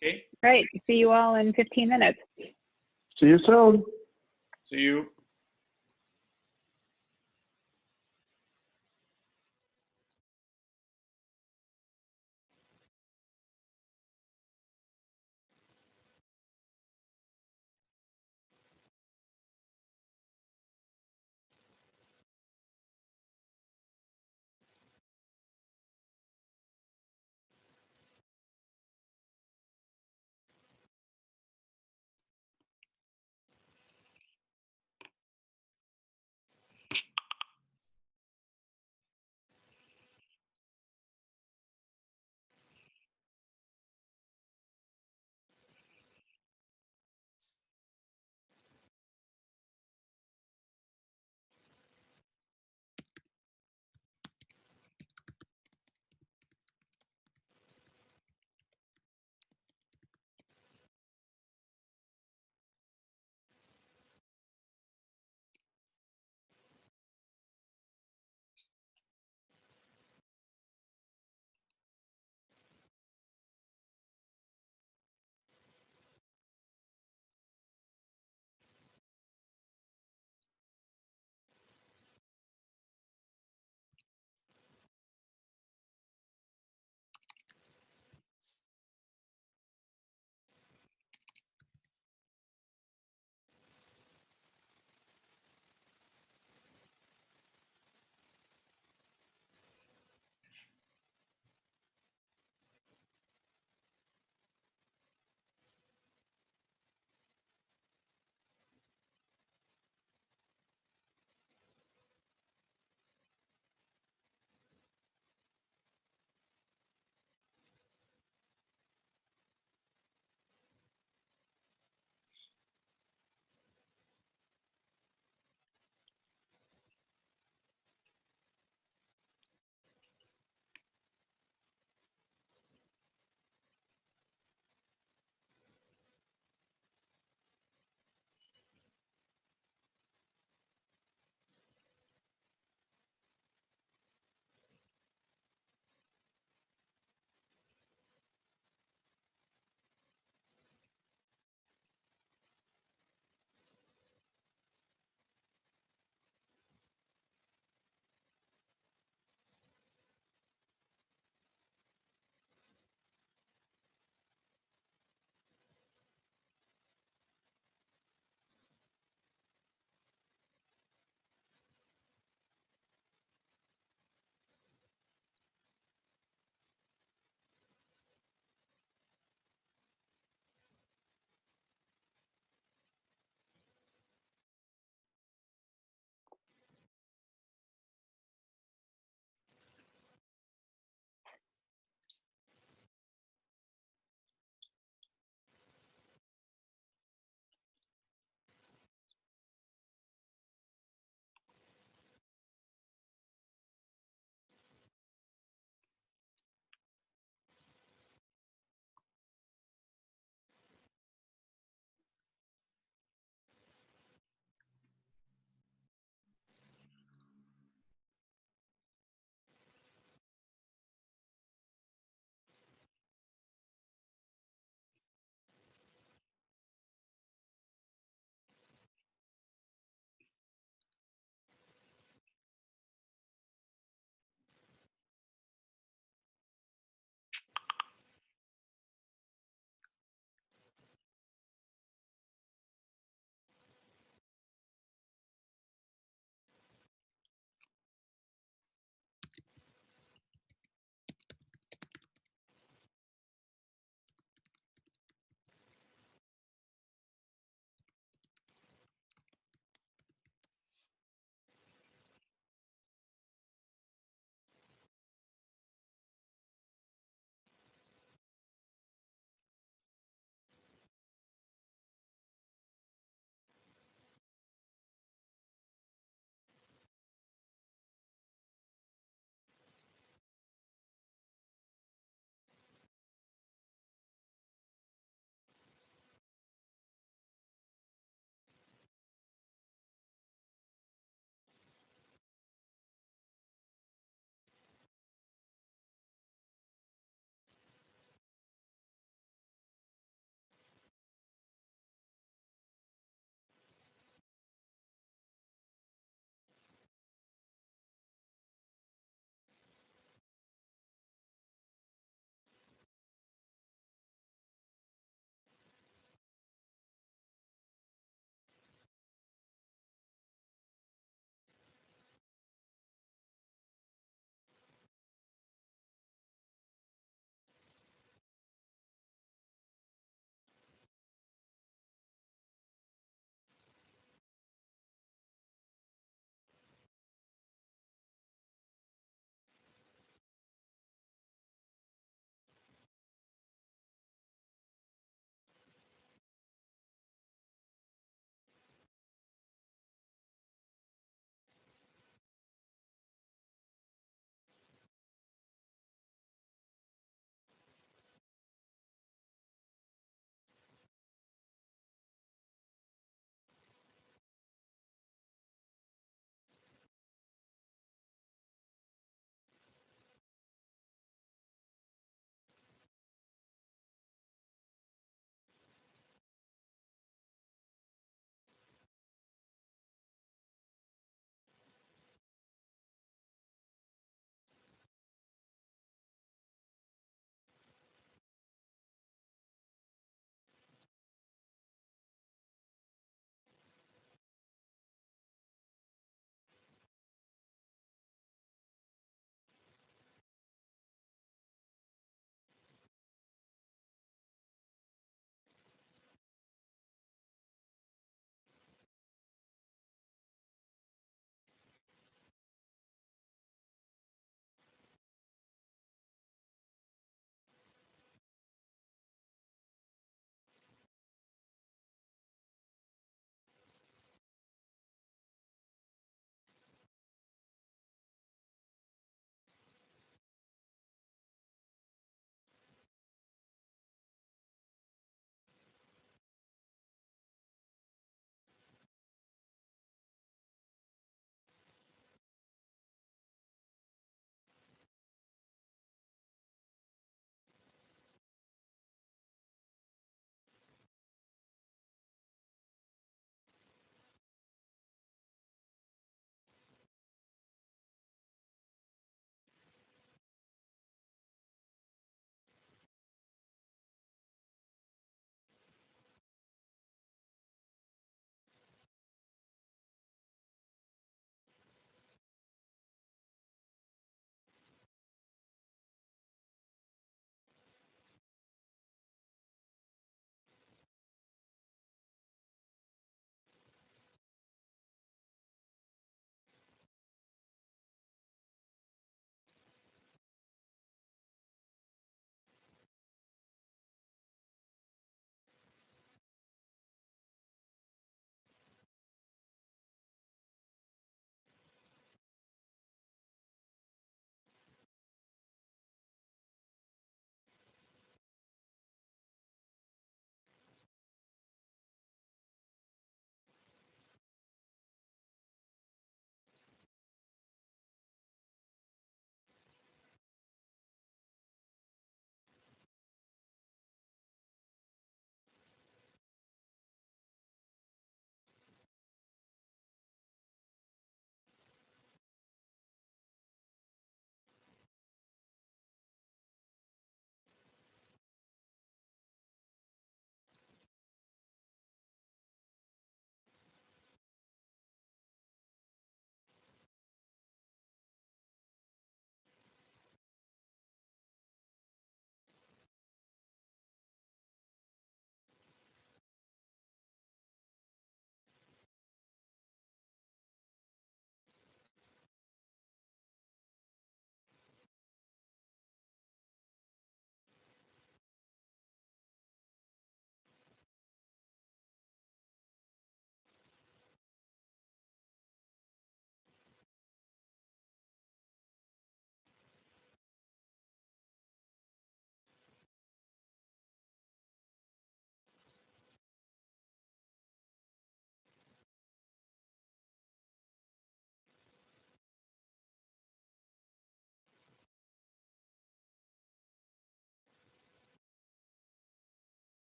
Okay, Great. See you all in 15 minutes. See you soon. See you.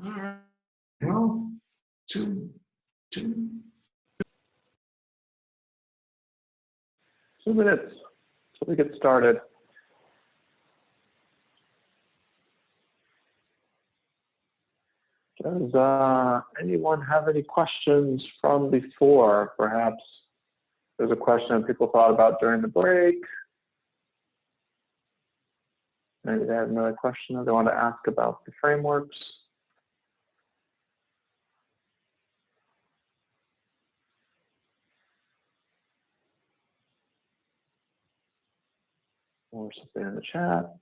All right. Well, two. 2 minutes so we get started. Does anyone have any questions from before? Perhaps there's a question people thought about during the break. Maybe they have another question they want to ask about the frameworks. Or something in the chat.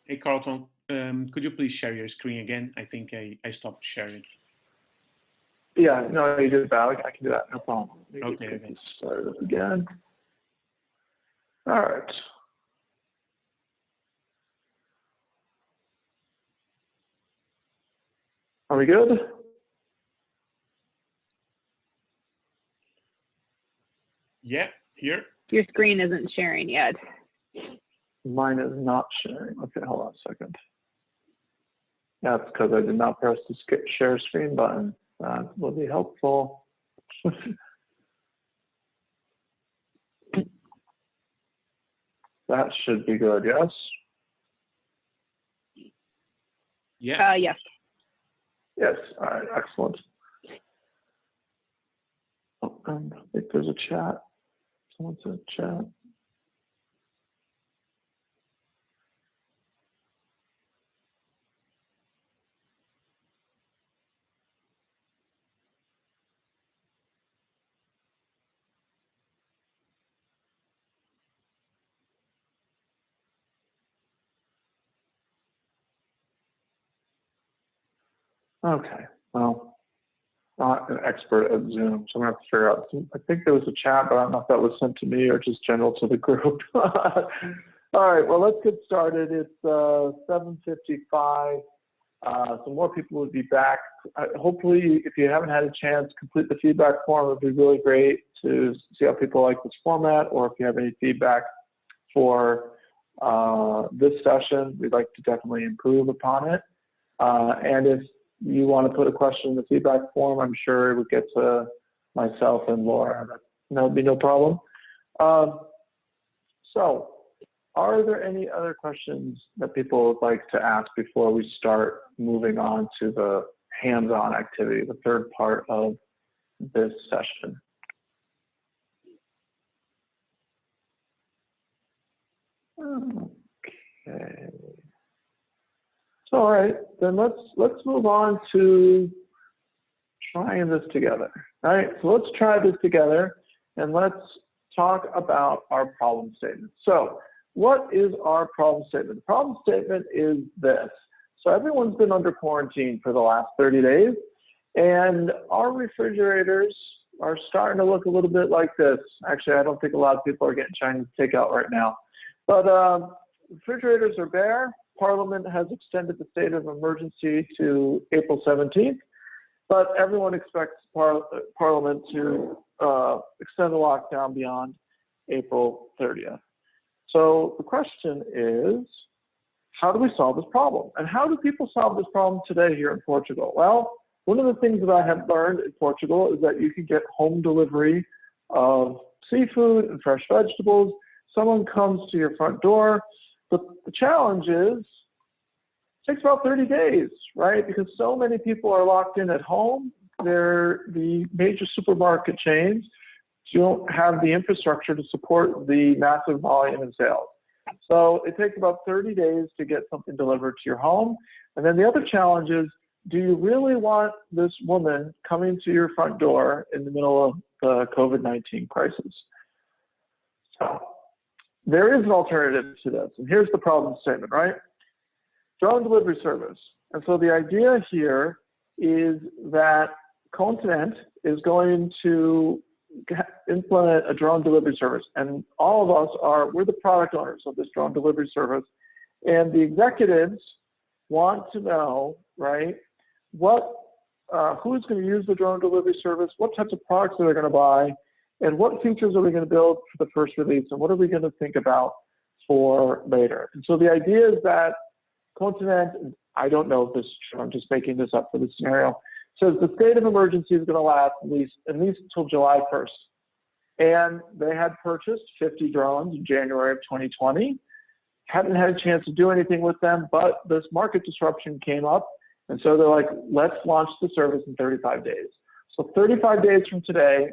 Hey, Carlton, could you please share your screen again? I think I stopped sharing. Yeah, no, you did that. I can do that, no problem. Okay. Start it again. All right. Are we good? Yeah, here. Your screen isn't sharing yet. Mine is not sharing. Okay, hold on a second. Yeah, it's because I did not press the share screen button. That will be helpful. That should be good, yes? Yeah. Yes. Yes, all right, excellent. Oh, and I think there's a chat. Someone said chat. Okay, well, not an expert at Zoom, so I'm gonna have to figure out. I think there was a chat, but I don't know if that was sent to me or just general to the group. All right, well, let's get started. It's 7:55. So more people would be back. Hopefully, if you haven't had a chance, complete the feedback form. It would be really great to see how people like this format, or if you have any feedback for this session, we'd like to definitely improve upon it. And if you want to put a question in the feedback form, I'm sure it would get to myself and Laura. That would be no problem. So, are there any other questions that people would like to ask before we start moving on to the hands-on activity, the third part of this session? Okay. So, all right, then let's move on to trying this together. All right, so let's try this together and let's talk about our problem statement. So, what is our problem statement? The problem statement is this. So everyone's been under quarantine for the last 30 days, and our refrigerators are starting to look a little bit like this. Actually, I don't think a lot of people are getting Chinese takeout right now. But refrigerators are bare. Parliament has extended the state of emergency to April 17th, but everyone expects Parliament to extend the lockdown beyond April 30th. So the question is, how do we solve this problem? And how do people solve this problem today here in Portugal? Well, one of the things that I have learned in Portugal is that you can get home delivery of seafood and fresh vegetables. Someone comes to your front door. But the challenge is, it takes about 30 days, right? Because so many people are locked in at home. They're the major supermarket chains. You don't have the infrastructure to support the massive volume in sales. So it takes about 30 days to get something delivered to your home. And then the other challenge is, do you really want this woman coming to your front door in the middle of the COVID-19 crisis? So there is an alternative to this. And here's the problem statement, right? Drone delivery service. And so the idea here is that Continent is going to implement a drone delivery service, and all of us we're the product owners of this drone delivery service, and the executives want to know, right, who's going to use the drone delivery service, what types of products are they going to buy, and what features are we going to build for the first release, and what are we going to think about for later. And so the idea is that Continent, I don't know if this is true, I'm just making this up for this scenario, says the state of emergency is going to last at least until July 1st. And they had purchased 50 drones in January of 2020, hadn't had a chance to do anything with them, but this market disruption came up. And so they're like, let's launch the service in 35 days. So 35 days from today,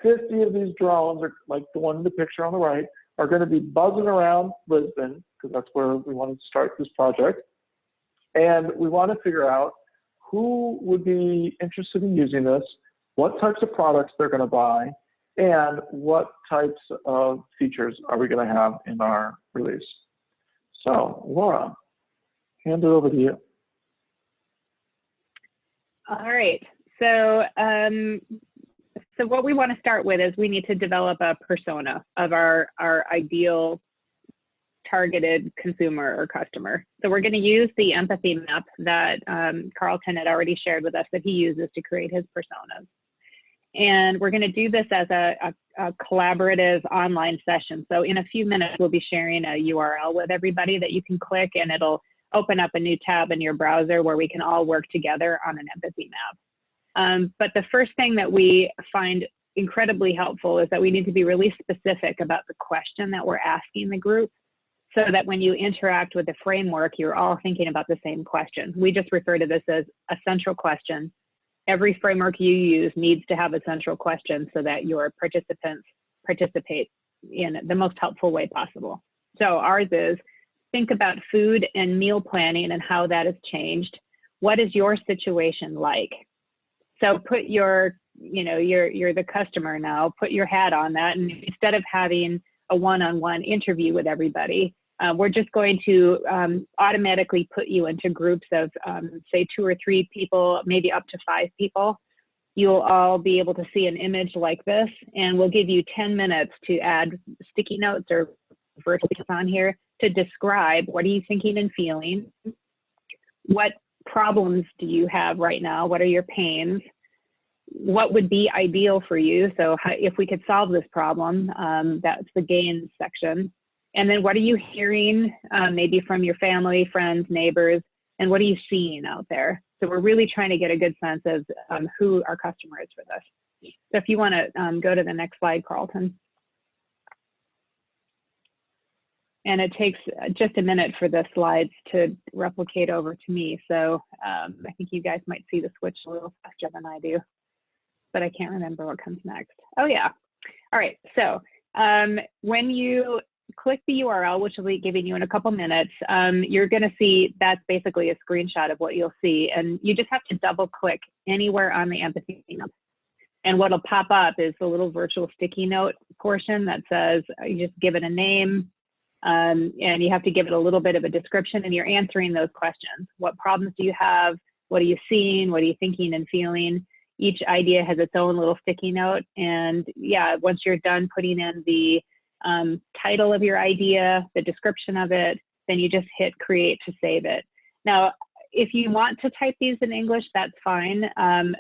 50 of these drones, are like the one in the picture on the right, are going to be buzzing around Lisbon, because that's where we want to start this project. And we want to figure out who would be interested in using this, what types of products they're going to buy, and what types of features are we going to have in our release. So, Laura, hand it over to you. All right. So, so what we want to start with is we need to develop a persona of our ideal targeted consumer or customer. So we're going to use the empathy map that Carlton had already shared with us that he uses to create his personas. And we're going to do this as a collaborative online session. So in a few minutes, we'll be sharing a URL with everybody that you can click, and it'll open up a new tab in your browser where we can all work together on an empathy map. But the first thing that we find incredibly helpful is that we need to be really specific about the question that we're asking the group, so that when you interact with the framework, you're all thinking about the same question. We just refer to this as a central question. Every framework you use needs to have a central question so that your participants participate in the most helpful way possible. So ours is, think about food and meal planning and how that has changed. What is your situation like? So put your, you're the customer now, put your hat on that, and instead of having a one-on-one interview with everybody, we're just going to automatically put you into groups of, say, 2 or 3 people, maybe up to 5 people. You'll all be able to see an image like this, and we'll give you 10 minutes to add sticky notes or virtual on here to describe what are you thinking and feeling, what problems do you have right now, what are your pains, what would be ideal for you, so if we could solve this problem, that's the gains section. And then what are you hearing, maybe from your family, friends, neighbors, and what are you seeing out there? So we're really trying to get a good sense of who our customer is for this. So if you want to go to the next slide, Carlton. And it takes just a minute for the slides to replicate over to me. So I think you guys might see the switch a little faster than I do, but I can't remember what comes next. Oh yeah. All right, so when you click the URL, which will be giving you in a couple minutes, you're going to see that's basically a screenshot of what you'll see. And you just have to double click anywhere on the empathy map. And what'll pop up is the little virtual sticky note portion that says, you just give it a name, and you have to give it a little bit of a description, and you're answering those questions. What problems do you have? What are you seeing? What are you thinking and feeling? Each idea has its own little sticky note. And yeah, once you're done putting in the title of your idea, the description of it, then you just hit create to save it. Now, if you want to type these in English, that's fine,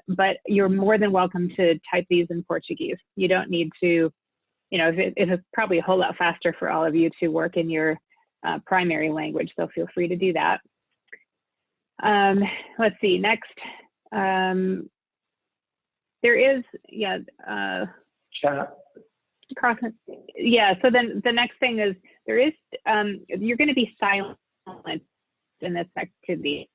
but you're more than welcome to type these in Portuguese. You don't need to, it's probably a whole lot faster for all of you to work in your primary language, so feel free to do that. Let's see, next. There is, Chat. Carlton. Yeah, so then the next thing is there is, you're going to be silent in this activity.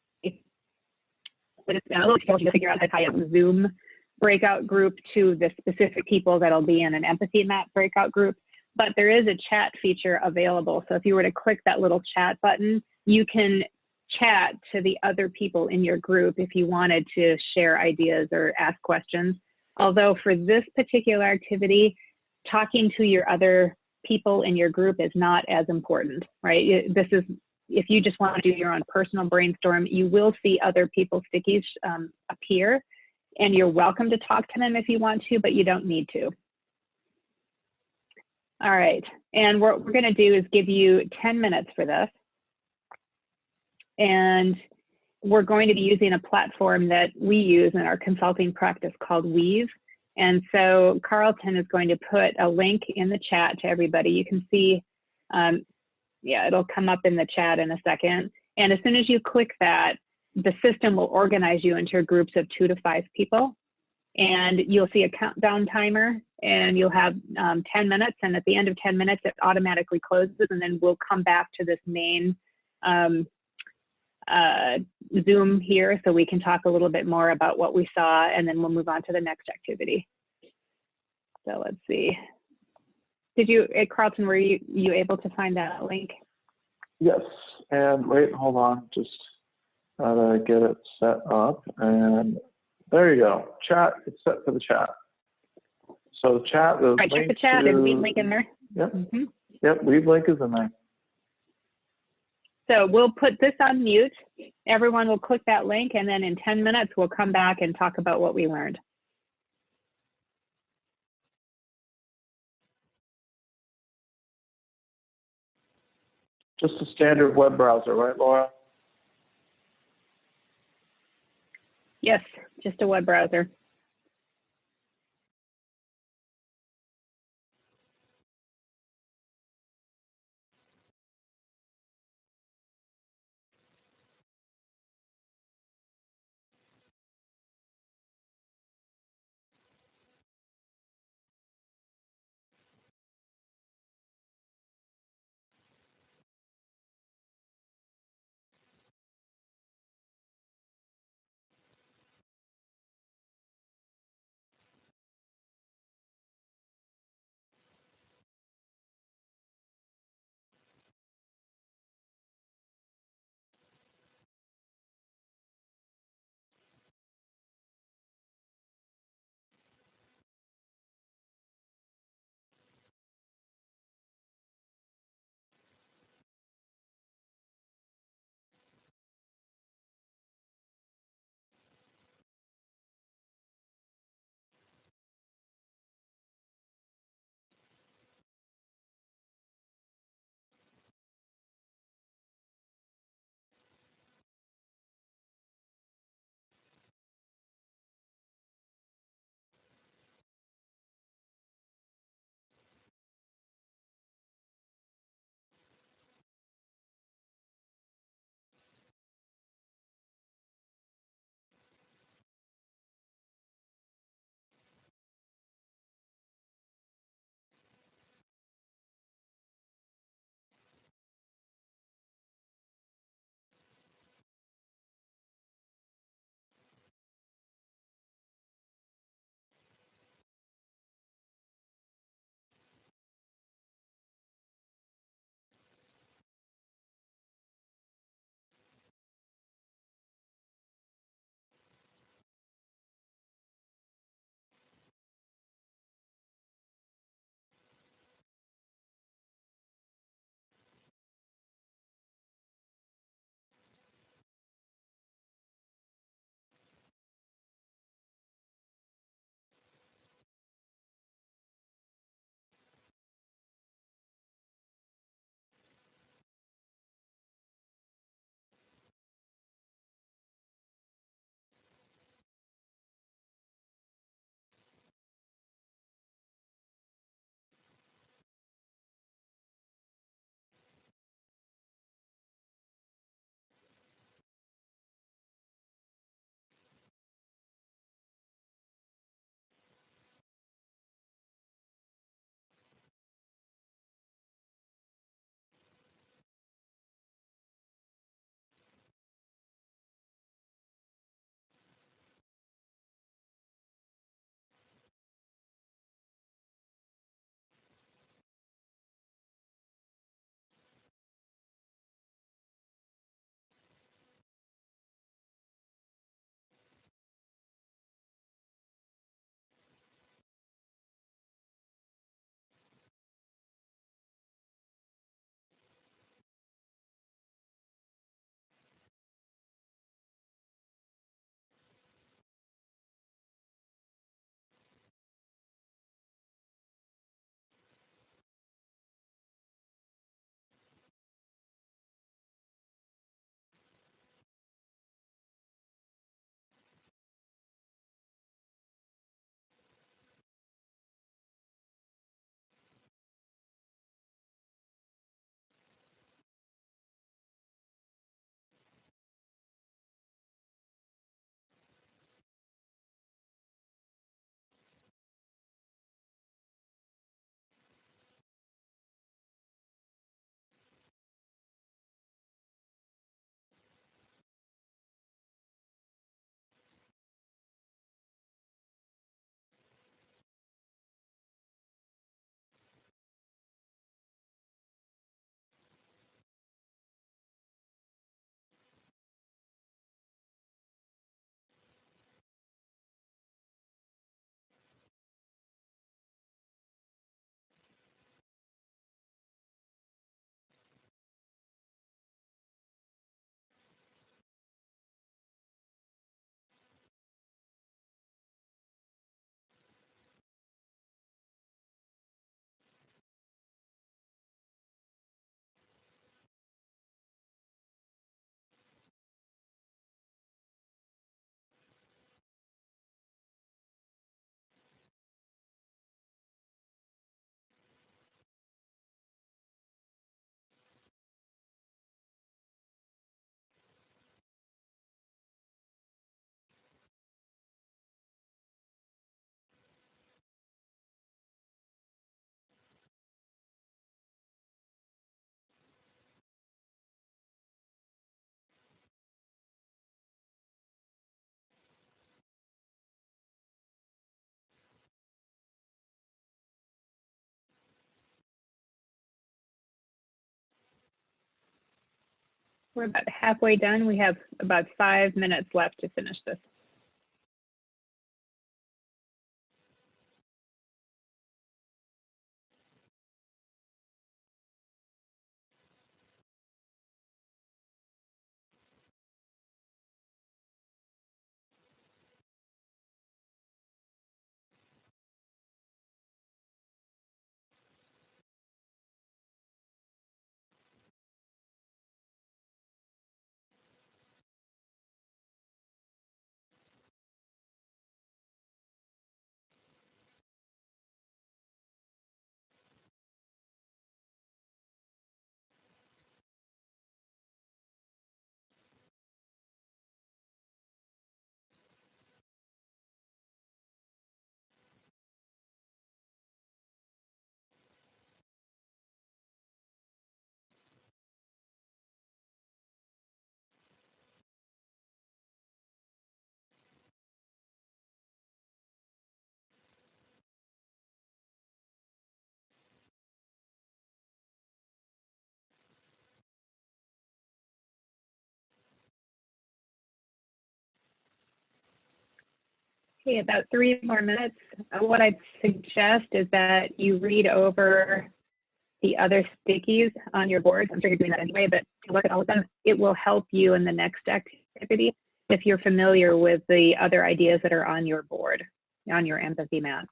But it's a little difficult to figure out how to tie up Zoom breakout group to the specific people that'll be in an empathy map breakout group. But there is a chat feature available. So if you were to click that little chat button, you can chat to the other people in your group if you wanted to share ideas or ask questions. Although for this particular activity, talking to your other people in your group is not as important, right? This is, if you just want to do your own personal brainstorm, you will see other people's stickies appear, and you're welcome to talk to them if you want to, but you don't need to. All right, and what we're going to do is give you 10 minutes for this. And we're going to be using a platform that we use in our consulting practice called Weave. And so Carlton is going to put a link in the chat to everybody. You can see, yeah, it'll come up in the chat in a second. And as soon as you click that, the system will organize you into groups of 2 to 5 people. And you'll see a countdown timer, and you'll have 10 minutes. And at the end of 10 minutes, it automatically closes, and then we'll come back to this main Zoom here so we can talk a little bit more about what we saw, and then we'll move on to the next activity. So let's see. Did you, Carlton, were you able to find that link? Yes, and wait, hold on, just gotta get it set up, and there you go. Chat, it's set for the chat. So the chat, the right, check the chat and Weave link in there. Yep, yep, Weave link is in there. So we'll put this on mute. Everyone will click that link, and then in 10 minutes, we'll come back and talk about what we learned. Just a standard web browser, right, Laura? Yes, just a web browser. We're about halfway done. We have about 5 minutes left to finish this. Okay, about 3 more minutes. What I'd suggest is that you read over the other stickies on your board. I'm sure you're doing that anyway, but to look at all of them, it will help you in the next activity if you're familiar with the other ideas that are on your board, on your empathy map.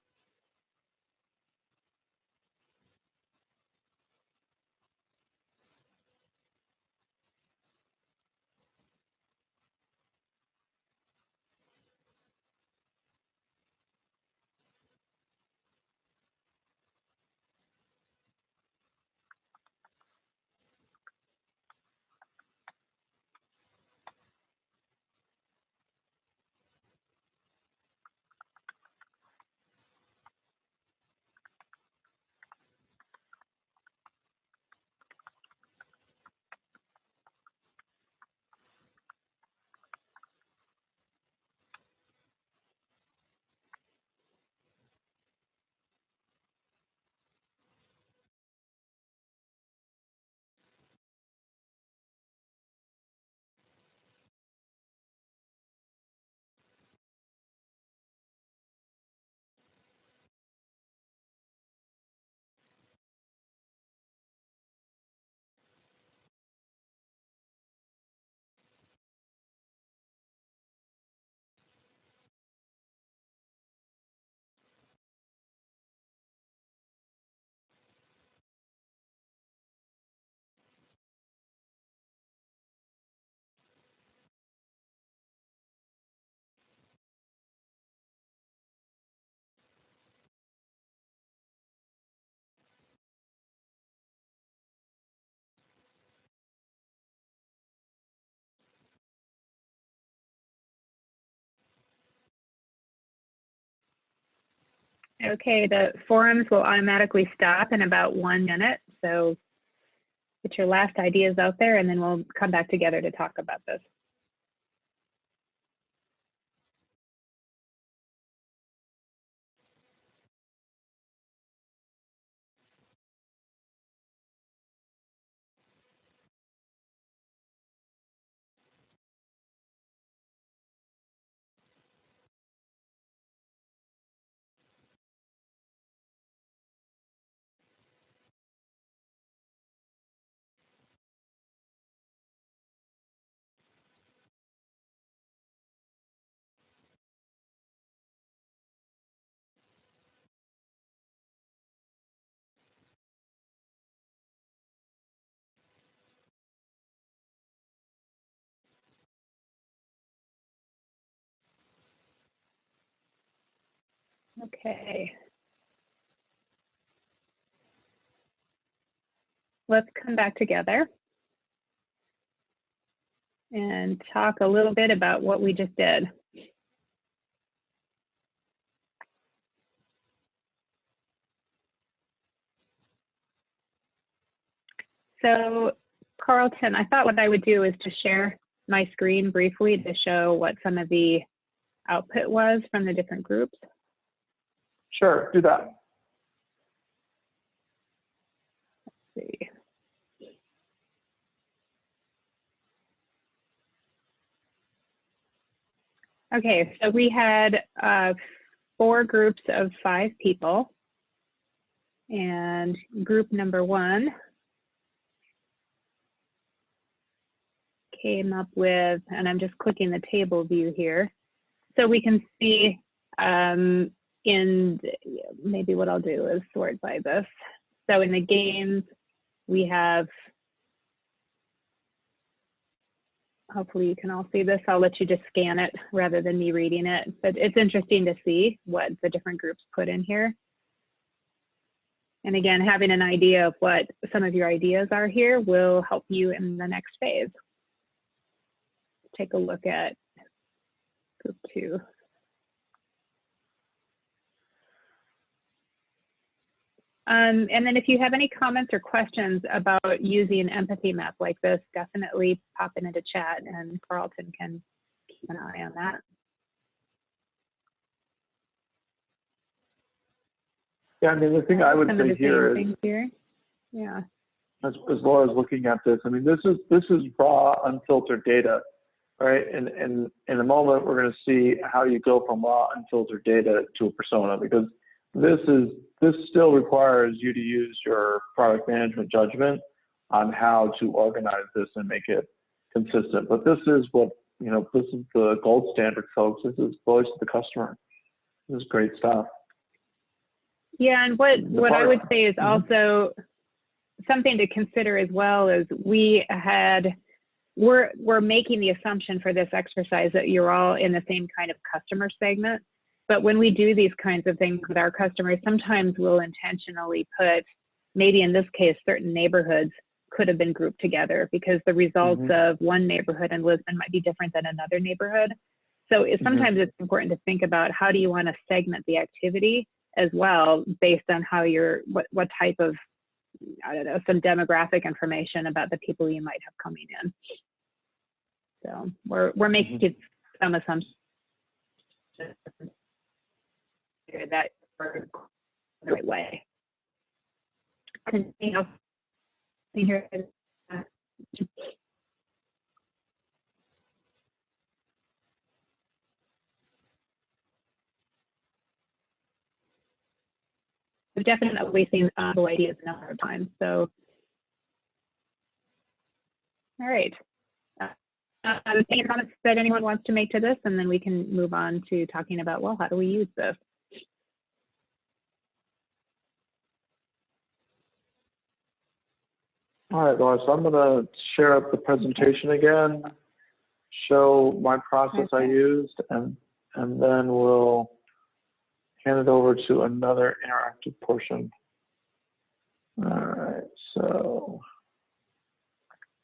Okay, the forums will automatically stop in about 1 minute. So get your last ideas out there and then we'll come back together to talk about this. Okay. Let's come back together and talk a little bit about what we just did. So Carlton, I thought what I would do is to share my screen briefly to show what some of the output was from the different groups. Sure, do that. Let's see. Okay, so we had 4 groups of 5 people. And group number 1 came up with, and I'm just clicking the table view here. So we can see maybe what I'll do is sort by this. So in the games, we have, hopefully you can all see this. I'll let you just scan it rather than me reading it. But it's interesting to see what the different groups put in here. And again, having an idea of what some of your ideas are here will help you in the next phase. Take a look at group 2. And then if you have any comments or questions about using an empathy map like this, definitely pop it into chat and Carlton can keep an eye on that. Yeah, I mean, the thing I would say here is, yeah, as well as looking at this, I mean, this is raw, unfiltered data, right? And in a moment, we're going to see how you go from raw, unfiltered data to a persona, because this still requires you to use your product management judgment on how to organize this and make it consistent. But this is what, you know, this is the gold standard, folks. This is voice of the customer. This is great stuff. Yeah, and what I would say is also something to consider as well is we're making the assumption for this exercise that you're all in the same kind of customer segment. But when we do these kinds of things with our customers, sometimes we'll intentionally put, maybe in this case, certain neighborhoods could have been grouped together because the results of one neighborhood in Lisbon might be different than another neighborhood. So sometimes it's important to think about how do you want to segment the activity as well based on how what type of, I don't know, some demographic information about the people you might have coming in. So we're making some assumptions that we're the right way. Anything else here? We've definitely seen the ideas a number of times. So, all right. Any comments that anyone wants to make to this, and then we can move on to talking about, well, how do we use this? All right, Laura, so I'm going to share up the presentation again, show my process I used, and then we'll hand it over to another interactive portion. All right, so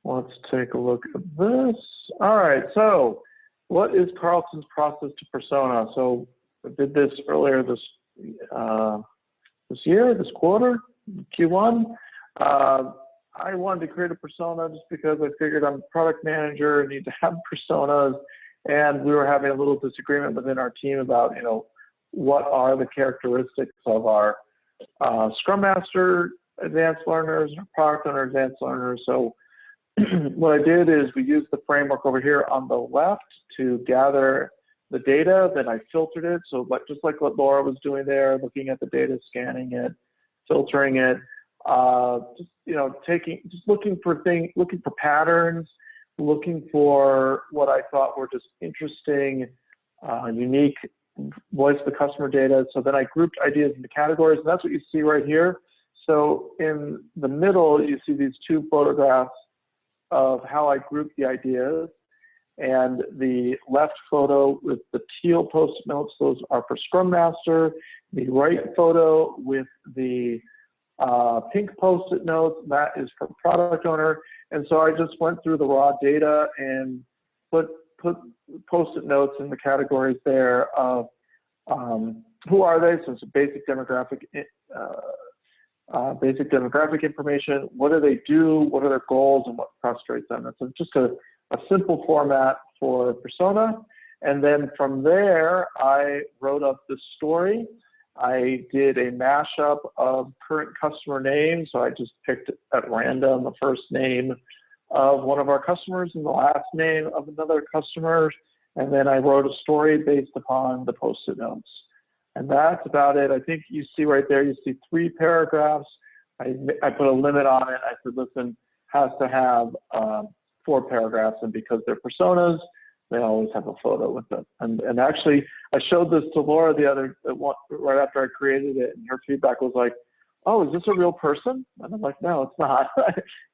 let's take a look at this. All right, so what is Carlton's process to persona? So I did this earlier this quarter, Q1. I wanted to create a persona just because I figured I'm a product manager, need to have personas, and we were having a little disagreement within our team about, you know, what are the characteristics of our Scrum Master advanced learners and product owner advanced learners. So what I did is we used the framework over here on the left to gather the data, then I filtered it. So just like what Laura was doing there, looking at the data, scanning it, filtering it, looking for patterns, looking for what I thought were just interesting, unique voice of the customer data. So then I grouped ideas into categories, and that's what you see right here. So in the middle, you see these 2 photographs of how I grouped the ideas. And the left photo with the teal post-it notes, those are for Scrum Master. The right photo with the pink post-it notes, that is for product owner. And so I just went through the raw data and put post-it notes in the categories there of who are they, so it's a basic demographic information, what do they do, what are their goals, and what frustrates them. It's just a simple format for persona. And then from there, I wrote up the story. I did a mashup of current customer names. So I just picked at random the first name of one of our customers and the last name of another customer. And then I wrote a story based upon the Post-it notes. And that's about it. I think you see right there, you see 3 paragraphs. I put a limit on it. I said, listen, has to have 4 paragraphs, and because they're personas, they always have a photo with it. And actually, I showed this to Laura right after I created it, and her feedback was like, oh, is this a real person? And I'm like, no, it's not.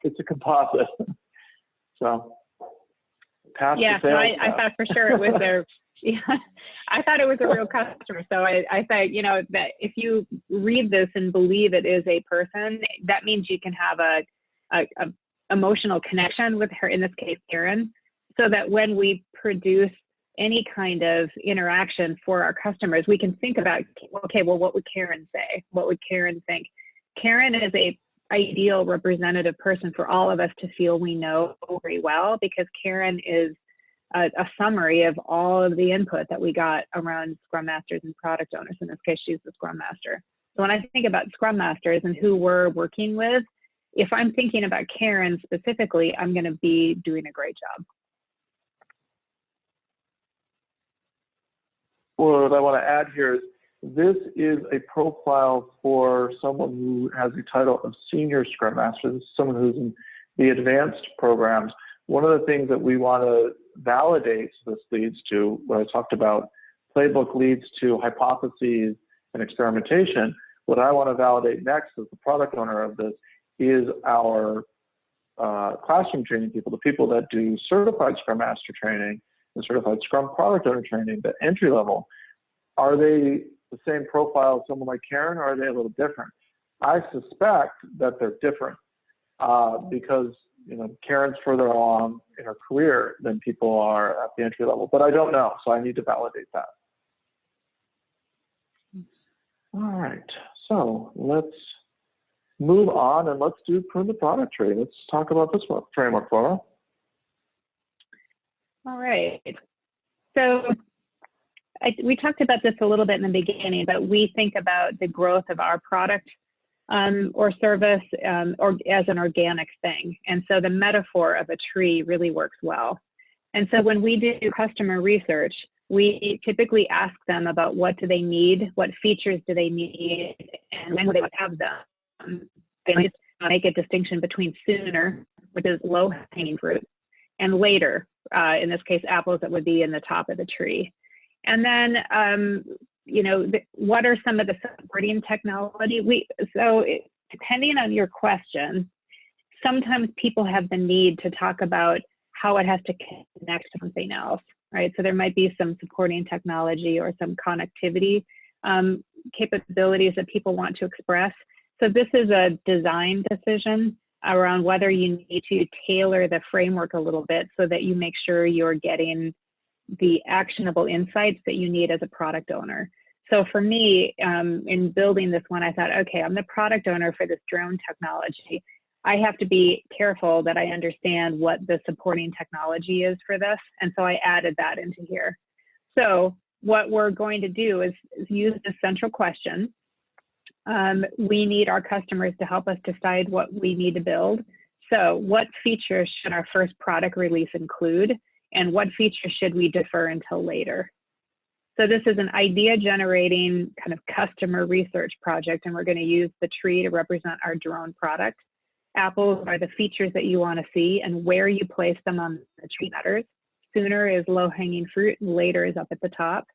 It's a composite. So, yeah, so I thought for sure it was their, yeah, I thought it was a real customer. So I thought, you know, that if you read this and believe it is a person, that means you can have a emotional connection with her, in this case, Karen, so that when we produce any kind of interaction for our customers, we can think about, okay, well, what would Karen say? What would Karen think? Karen is a ideal representative person for all of us to feel we know very well, because Karen is a summary of all of the input that we got around Scrum Masters and product owners. In this case, she's the Scrum Master. So when I think about Scrum Masters and who we're working with, if I'm thinking about Karen specifically, I'm going to be doing a great job. Well, what I want to add here is this is a profile for someone who has the title of Senior Scrum Master. This is someone who's in the advanced programs. One of the things that we want to validate, so this leads to what I talked about, Playbook leads to hypotheses and experimentation. What I want to validate next as the product owner of this is our classroom training people, the people that do certified Scrum Master training and certified Scrum product owner training, the entry level. Are they the same profile as someone like Karen, or are they a little different? I suspect that they're different because, you know, Karen's further along in her career than people are at the entry level, but I don't know, so I need to validate that. All right, so let's move on and let's do prune the product tree. Let's talk about this framework, Laura. All right. So we talked about this a little bit in the beginning, but we think about the growth of our product or service or as an organic thing. And so the metaphor of a tree really works well. And so when we do customer research, we typically ask them about what do they need, what features do they need, and when will they have them. They make a distinction between sooner, which is low-hanging fruit, and later, in this case, apples that would be in the top of the tree. And then, you know, what are some of the supporting technology? Depending on your question, sometimes people have the need to talk about how it has to connect to something else, right? So there might be some supporting technology or some connectivity capabilities that people want to express. So this is a design decision around whether you need to tailor the framework a little bit so that you make sure you're getting the actionable insights that you need as a product owner. So for me, in building this one, I thought, okay, I'm the product owner for this drone technology. I have to be careful that I understand what the supporting technology is for this. And so I added that into here. So what we're going to do is use this central question. We need our customers to help us decide what we need to build. So what features should our first product release include? And what features should we defer until later? So this is an idea generating kind of customer research project, and we're going to use the tree to represent our drone product. Apples are the features that you want to see, and where you place them on the tree matters. Sooner is low-hanging fruit, and later is up at the top.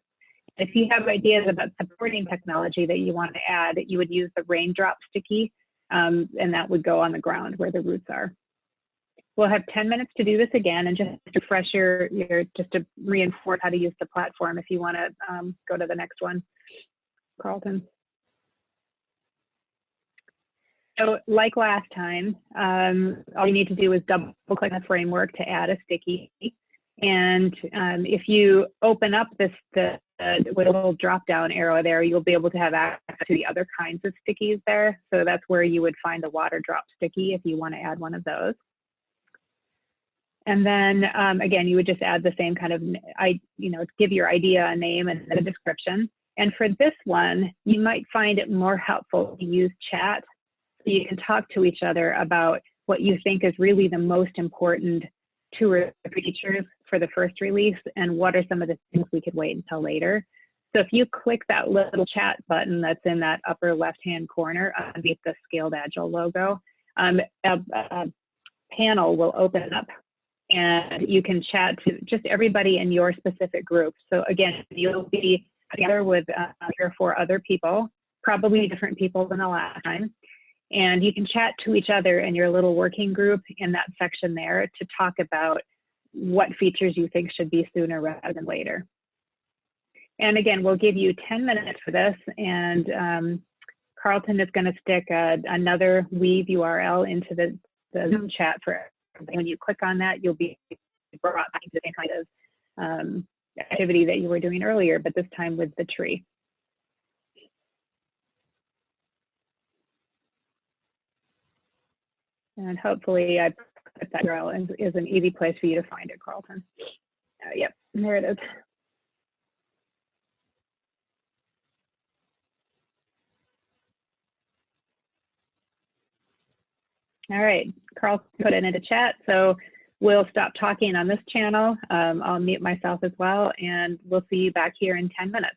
If you have ideas about supporting technology that you want to add, you would use the raindrop sticky, and that would go on the ground where the roots are. We'll have 10 minutes to do this again, and just to refresh just to reinforce how to use the platform if you want to go to the next one, Carlton. So like last time, all you need to do is double click on the framework to add a sticky. And if you open up with a little drop down arrow there, you'll be able to have access to the other kinds of stickies there. So that's where you would find the water drop sticky if you want to add one of those. And then again, you would just add the same kind of, give your idea a name and a description. And for this one, you might find it more helpful to use chat so you can talk to each other about what you think is really the most important 2 or 3 features for the first release, and what are some of the things we could wait until later. So if you click that little chat button that's in that upper left-hand corner underneath the Scaled Agile logo, a panel will open up, and you can chat to just everybody in your specific group. So again, you'll be together with 3 or 4 other people, probably different people than the last time. And you can chat to each other in your little working group in that section there to talk about what features you think should be sooner rather than later. And again, we'll give you 10 minutes for this, and Carlton is going to stick another Weave URL into the Zoom chat for everybody. When you click on that, you'll be brought back to the same kind of activity that you were doing earlier, but this time with the tree. And hopefully I put that URL is an easy place for you to find it, Carlton. Yep, there it is. All right, Carlton put it into chat, so we'll stop talking on this channel. I'll mute myself as well, and we'll see you back here in 10 minutes.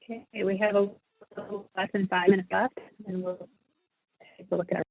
Okay, we have a little less than 5 minutes left, and we'll take a look at our.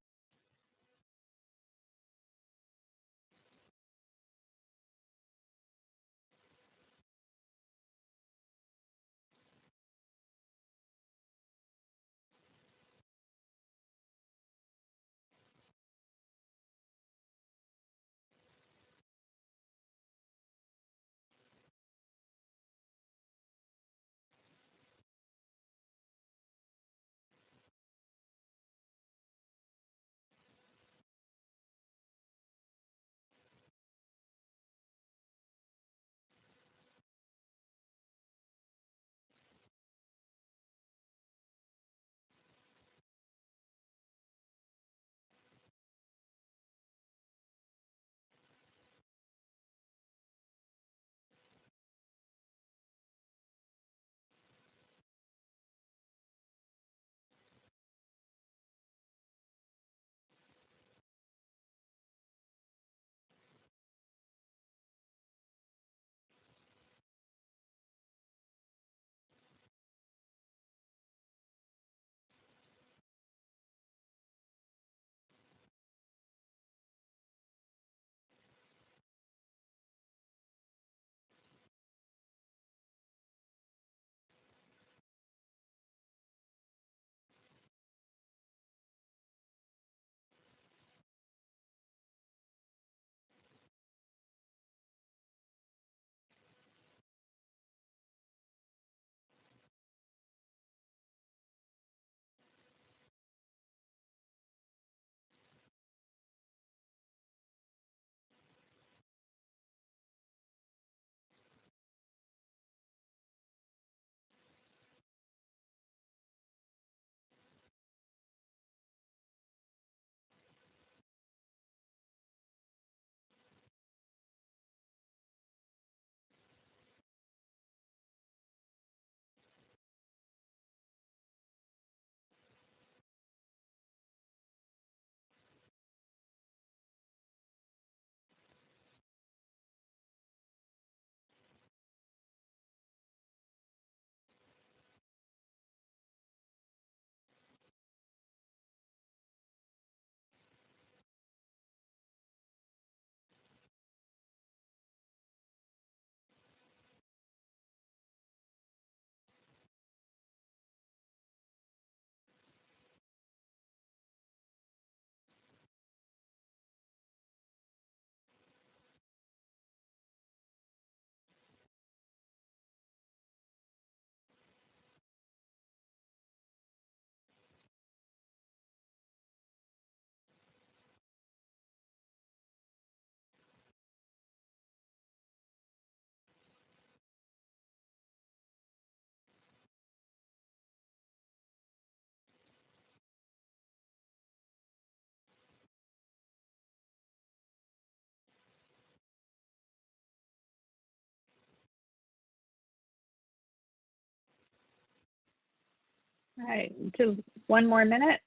All right, just 1 more minute,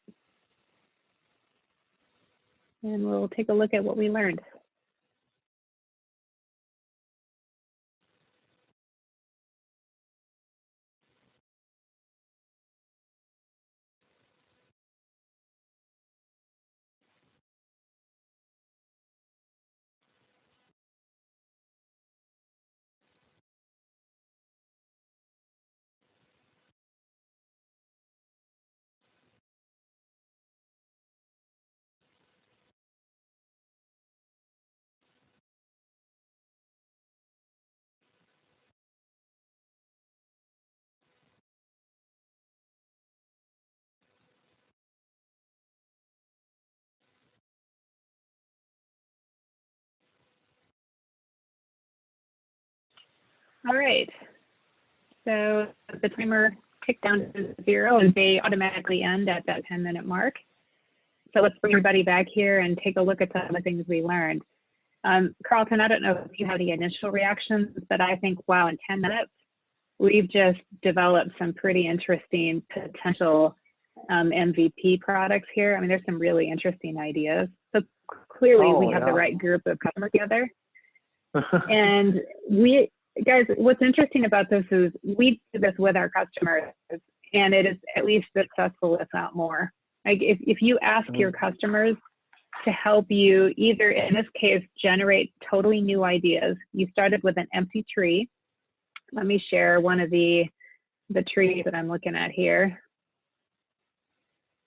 and we'll take a look at what we learned. All right, so the timer ticked down to 0 and they automatically end at that 10-minute mark. So let's bring everybody back here and take a look at some of the things we learned. Carlton, I don't know if you have any initial reactions, but I think, wow, in 10 minutes, we've just developed some pretty interesting potential MVP products here. I mean, there's some really interesting ideas. So clearly we have the right group of customers together. And guys, what's interesting about this is we do this with our customers, and it is at least successful, if not more. Like if you ask your customers to help you either, in this case, generate totally new ideas. You started with an empty tree. Let me share one of the trees that I'm looking at here.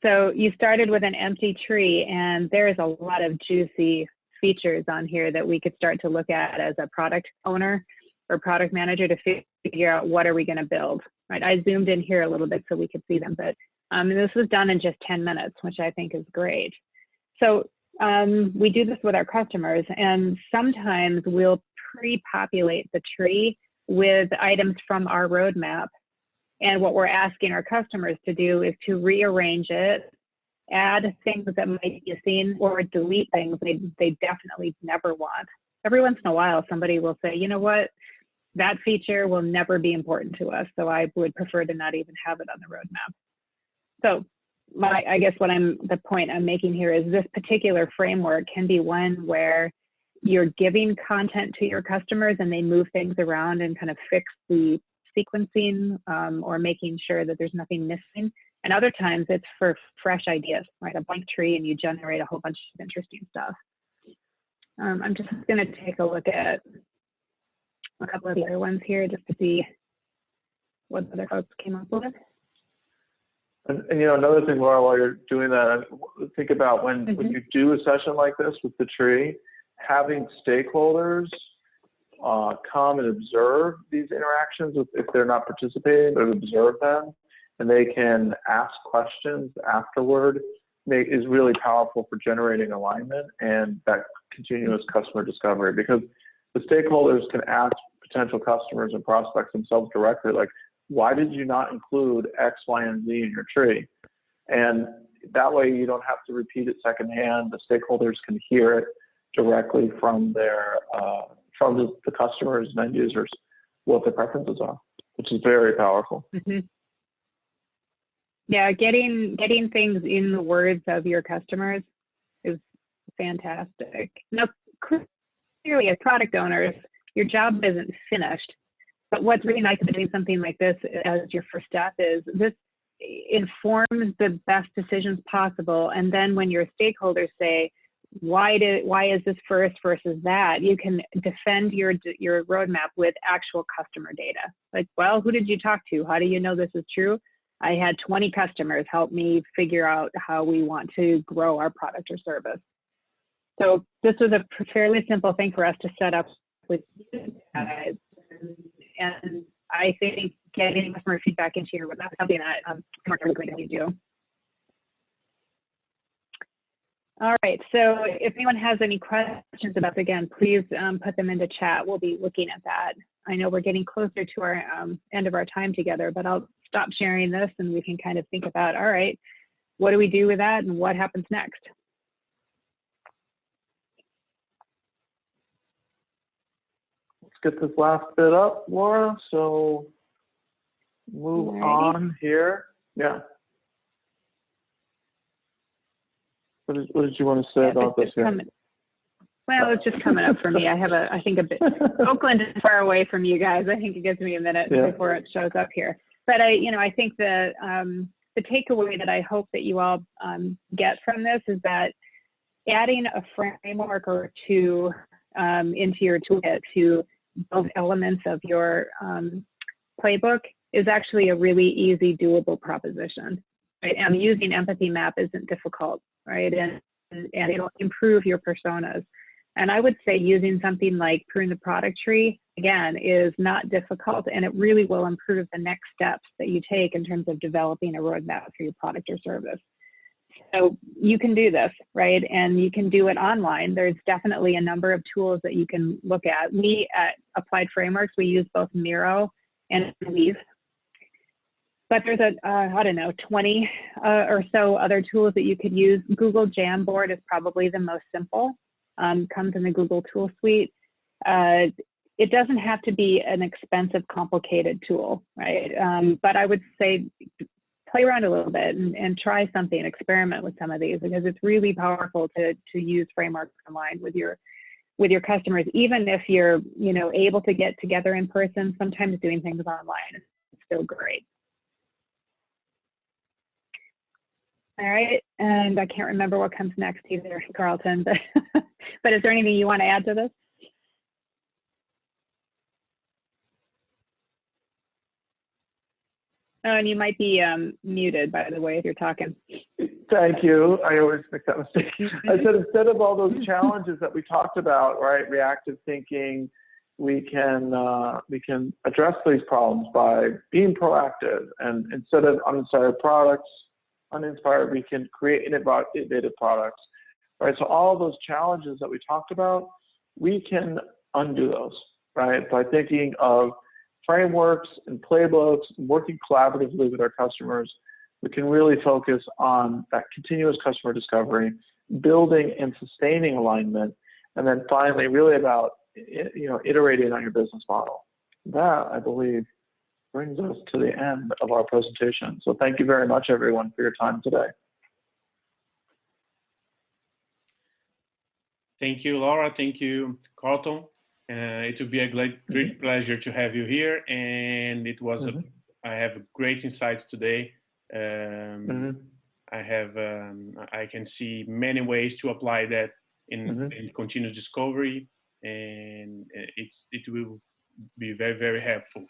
So you started with an empty tree, and there is a lot of juicy features on here that we could start to look at as a product owner or product manager to figure out what are we going to build, right? I zoomed in here a little bit so we could see them, but this was done in just 10 minutes, which I think is great. So we do this with our customers, and sometimes we'll pre-populate the tree with items from our roadmap. And what we're asking our customers to do is to rearrange it, add things that might be seen, or delete things they definitely never want. Every once in a while, somebody will say, you know what, that feature will never be important to us, so I would prefer to not even have it on the roadmap. So I guess the point I'm making here is this particular framework can be one where you're giving content to your customers and they move things around and kind of fix the sequencing or making sure that there's nothing missing. And other times it's for fresh ideas, right? A blank tree and you generate a whole bunch of interesting stuff. I'm just going to take a look at a couple of the other ones here just to see what other folks came up with. And you know, another thing, Laura, while you're doing that, think about when you do a session like this with the tree, having stakeholders come and observe these interactions if they're not participating, but observe them, and they can ask questions afterward is really powerful for generating alignment and that continuous customer discovery, because the stakeholders can ask potential customers and prospects themselves directly, like, why did you not include X, Y, and Z in your tree? And that way you don't have to repeat it secondhand. The stakeholders can hear it directly from their from the customers and end users what their preferences are, which is very powerful. Yeah, getting things in the words of your customers is fantastic. Now, clearly, as product owners, your job isn't finished. But what's really nice about doing something like this as your first step is this informs the best decisions possible. And then when your stakeholders say, why is this first versus that, you can defend your roadmap with actual customer data. Like, well, who did you talk to? How do you know this is true? I had 20 customers help me figure out how we want to grow our product or service. So this was a fairly simple thing for us to set up with you guys. And I think getting customer feedback into your roadmap is something that we're really going to do. All right, so if anyone has any questions about this, again, please put them into chat. We'll be looking at that. I know we're getting closer to our end of our time together, but I'll stop sharing this and we can kind of think about, all right, what do we do with that and what happens next? Let's get this last bit up, Laura. So move on here. Yeah. What did you want to say about this here? Well, it's just coming up for me. I have I think a bit, Oakland is far away from you guys. I think it gives me a minute before it shows up here. But I think the takeaway that I hope that you all get from this is that adding a framework or two into your toolkit to build elements of your playbook is actually a really easy, doable proposition. Right? And using Empathy Map isn't difficult, right? And it'll improve your personas. And I would say using something like Prune the Product Tree, again, is not difficult, and it really will improve the next steps that you take in terms of developing a roadmap for your product or service. So you can do this, right? And you can do it online. There's definitely a number of tools that you can look at. We at Applied Frameworks, we use both Miro and Weave. But there's I don't know, 20 or so other tools that you could use. Google Jamboard is probably the most simple, comes in the Google tool suite. It doesn't have to be an expensive, complicated tool, right? But I would say play around a little bit and try something, experiment with some of these, because it's really powerful to use frameworks online with your with your customers, even if you're, you know, able to get together in person, sometimes doing things online is still great. All right, and I can't remember what comes next either, Carlton, but, but is there anything you want to add to this? Oh, and you might be muted, by the way, if you're talking. Thank you. I always make that mistake. I said instead of all those challenges that we talked about, right, reactive thinking, we can address these problems by being proactive, and instead of uninspired products, we can create innovative products, right? So all those challenges that we talked about, we can undo those, right? By thinking of frameworks and playbooks, working collaboratively with our customers, we can really focus on that continuous customer discovery, building and sustaining alignment, and then finally really about, you know, iterating on your business model. That, I believe, brings us to the end of our presentation. So thank you very much, everyone, for your time today. Thank you, Laura. Thank you, Carlton. It would be a great pleasure to have you here, and it was I have great insights today. I can see many ways to apply that in continuous discovery, and it will be very, very helpful.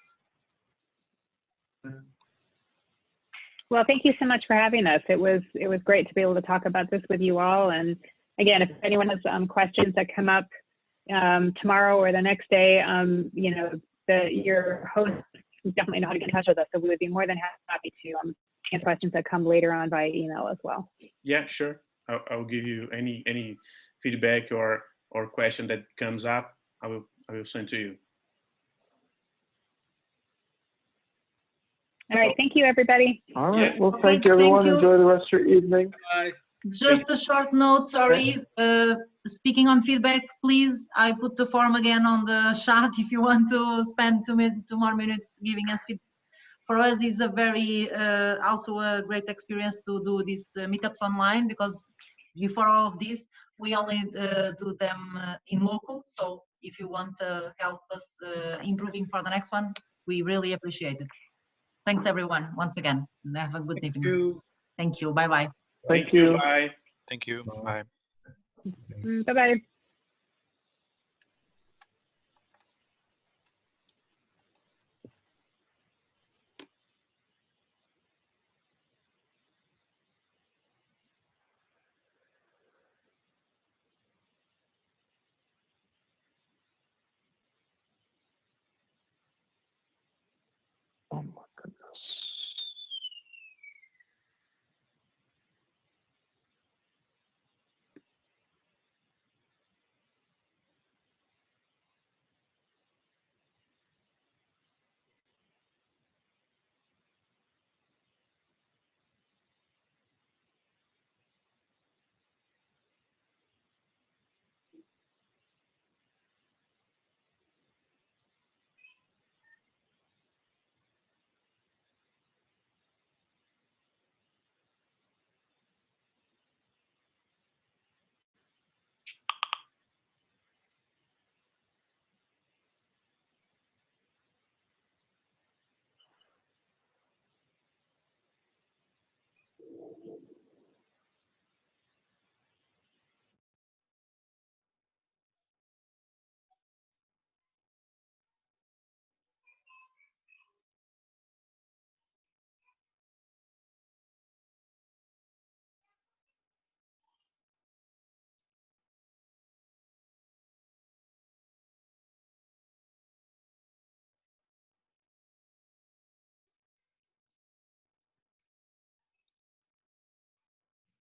Well, thank you so much for having us. It was great to be able to talk about this with you all. And again, if anyone has questions that come up tomorrow or the next day, you know, your host definitely know how to get in touch with us. So we would be more than happy to answer questions that come later on by email as well. Yeah, sure. I'll give you any feedback or question that comes up. I will send to you. All right. Thank you, everybody. All right. Yeah. Well, Okay, thank you, everyone. thank you. Enjoy the rest of your evening. Bye. Just a short note, sorry. Speaking on feedback, please, I put the form again on the chat if you want to spend 2 more minutes giving us feedback. For us, it's a very, also a great experience to do these meetups online, because before all of this, we only do them in local. So if you want to help us improving for the next one, we really appreciate it. Thanks, everyone, once again. And have a good evening. Thank you. Bye-bye. Thank you. Bye. Thank you. Bye. Bye-bye. Oh my goodness.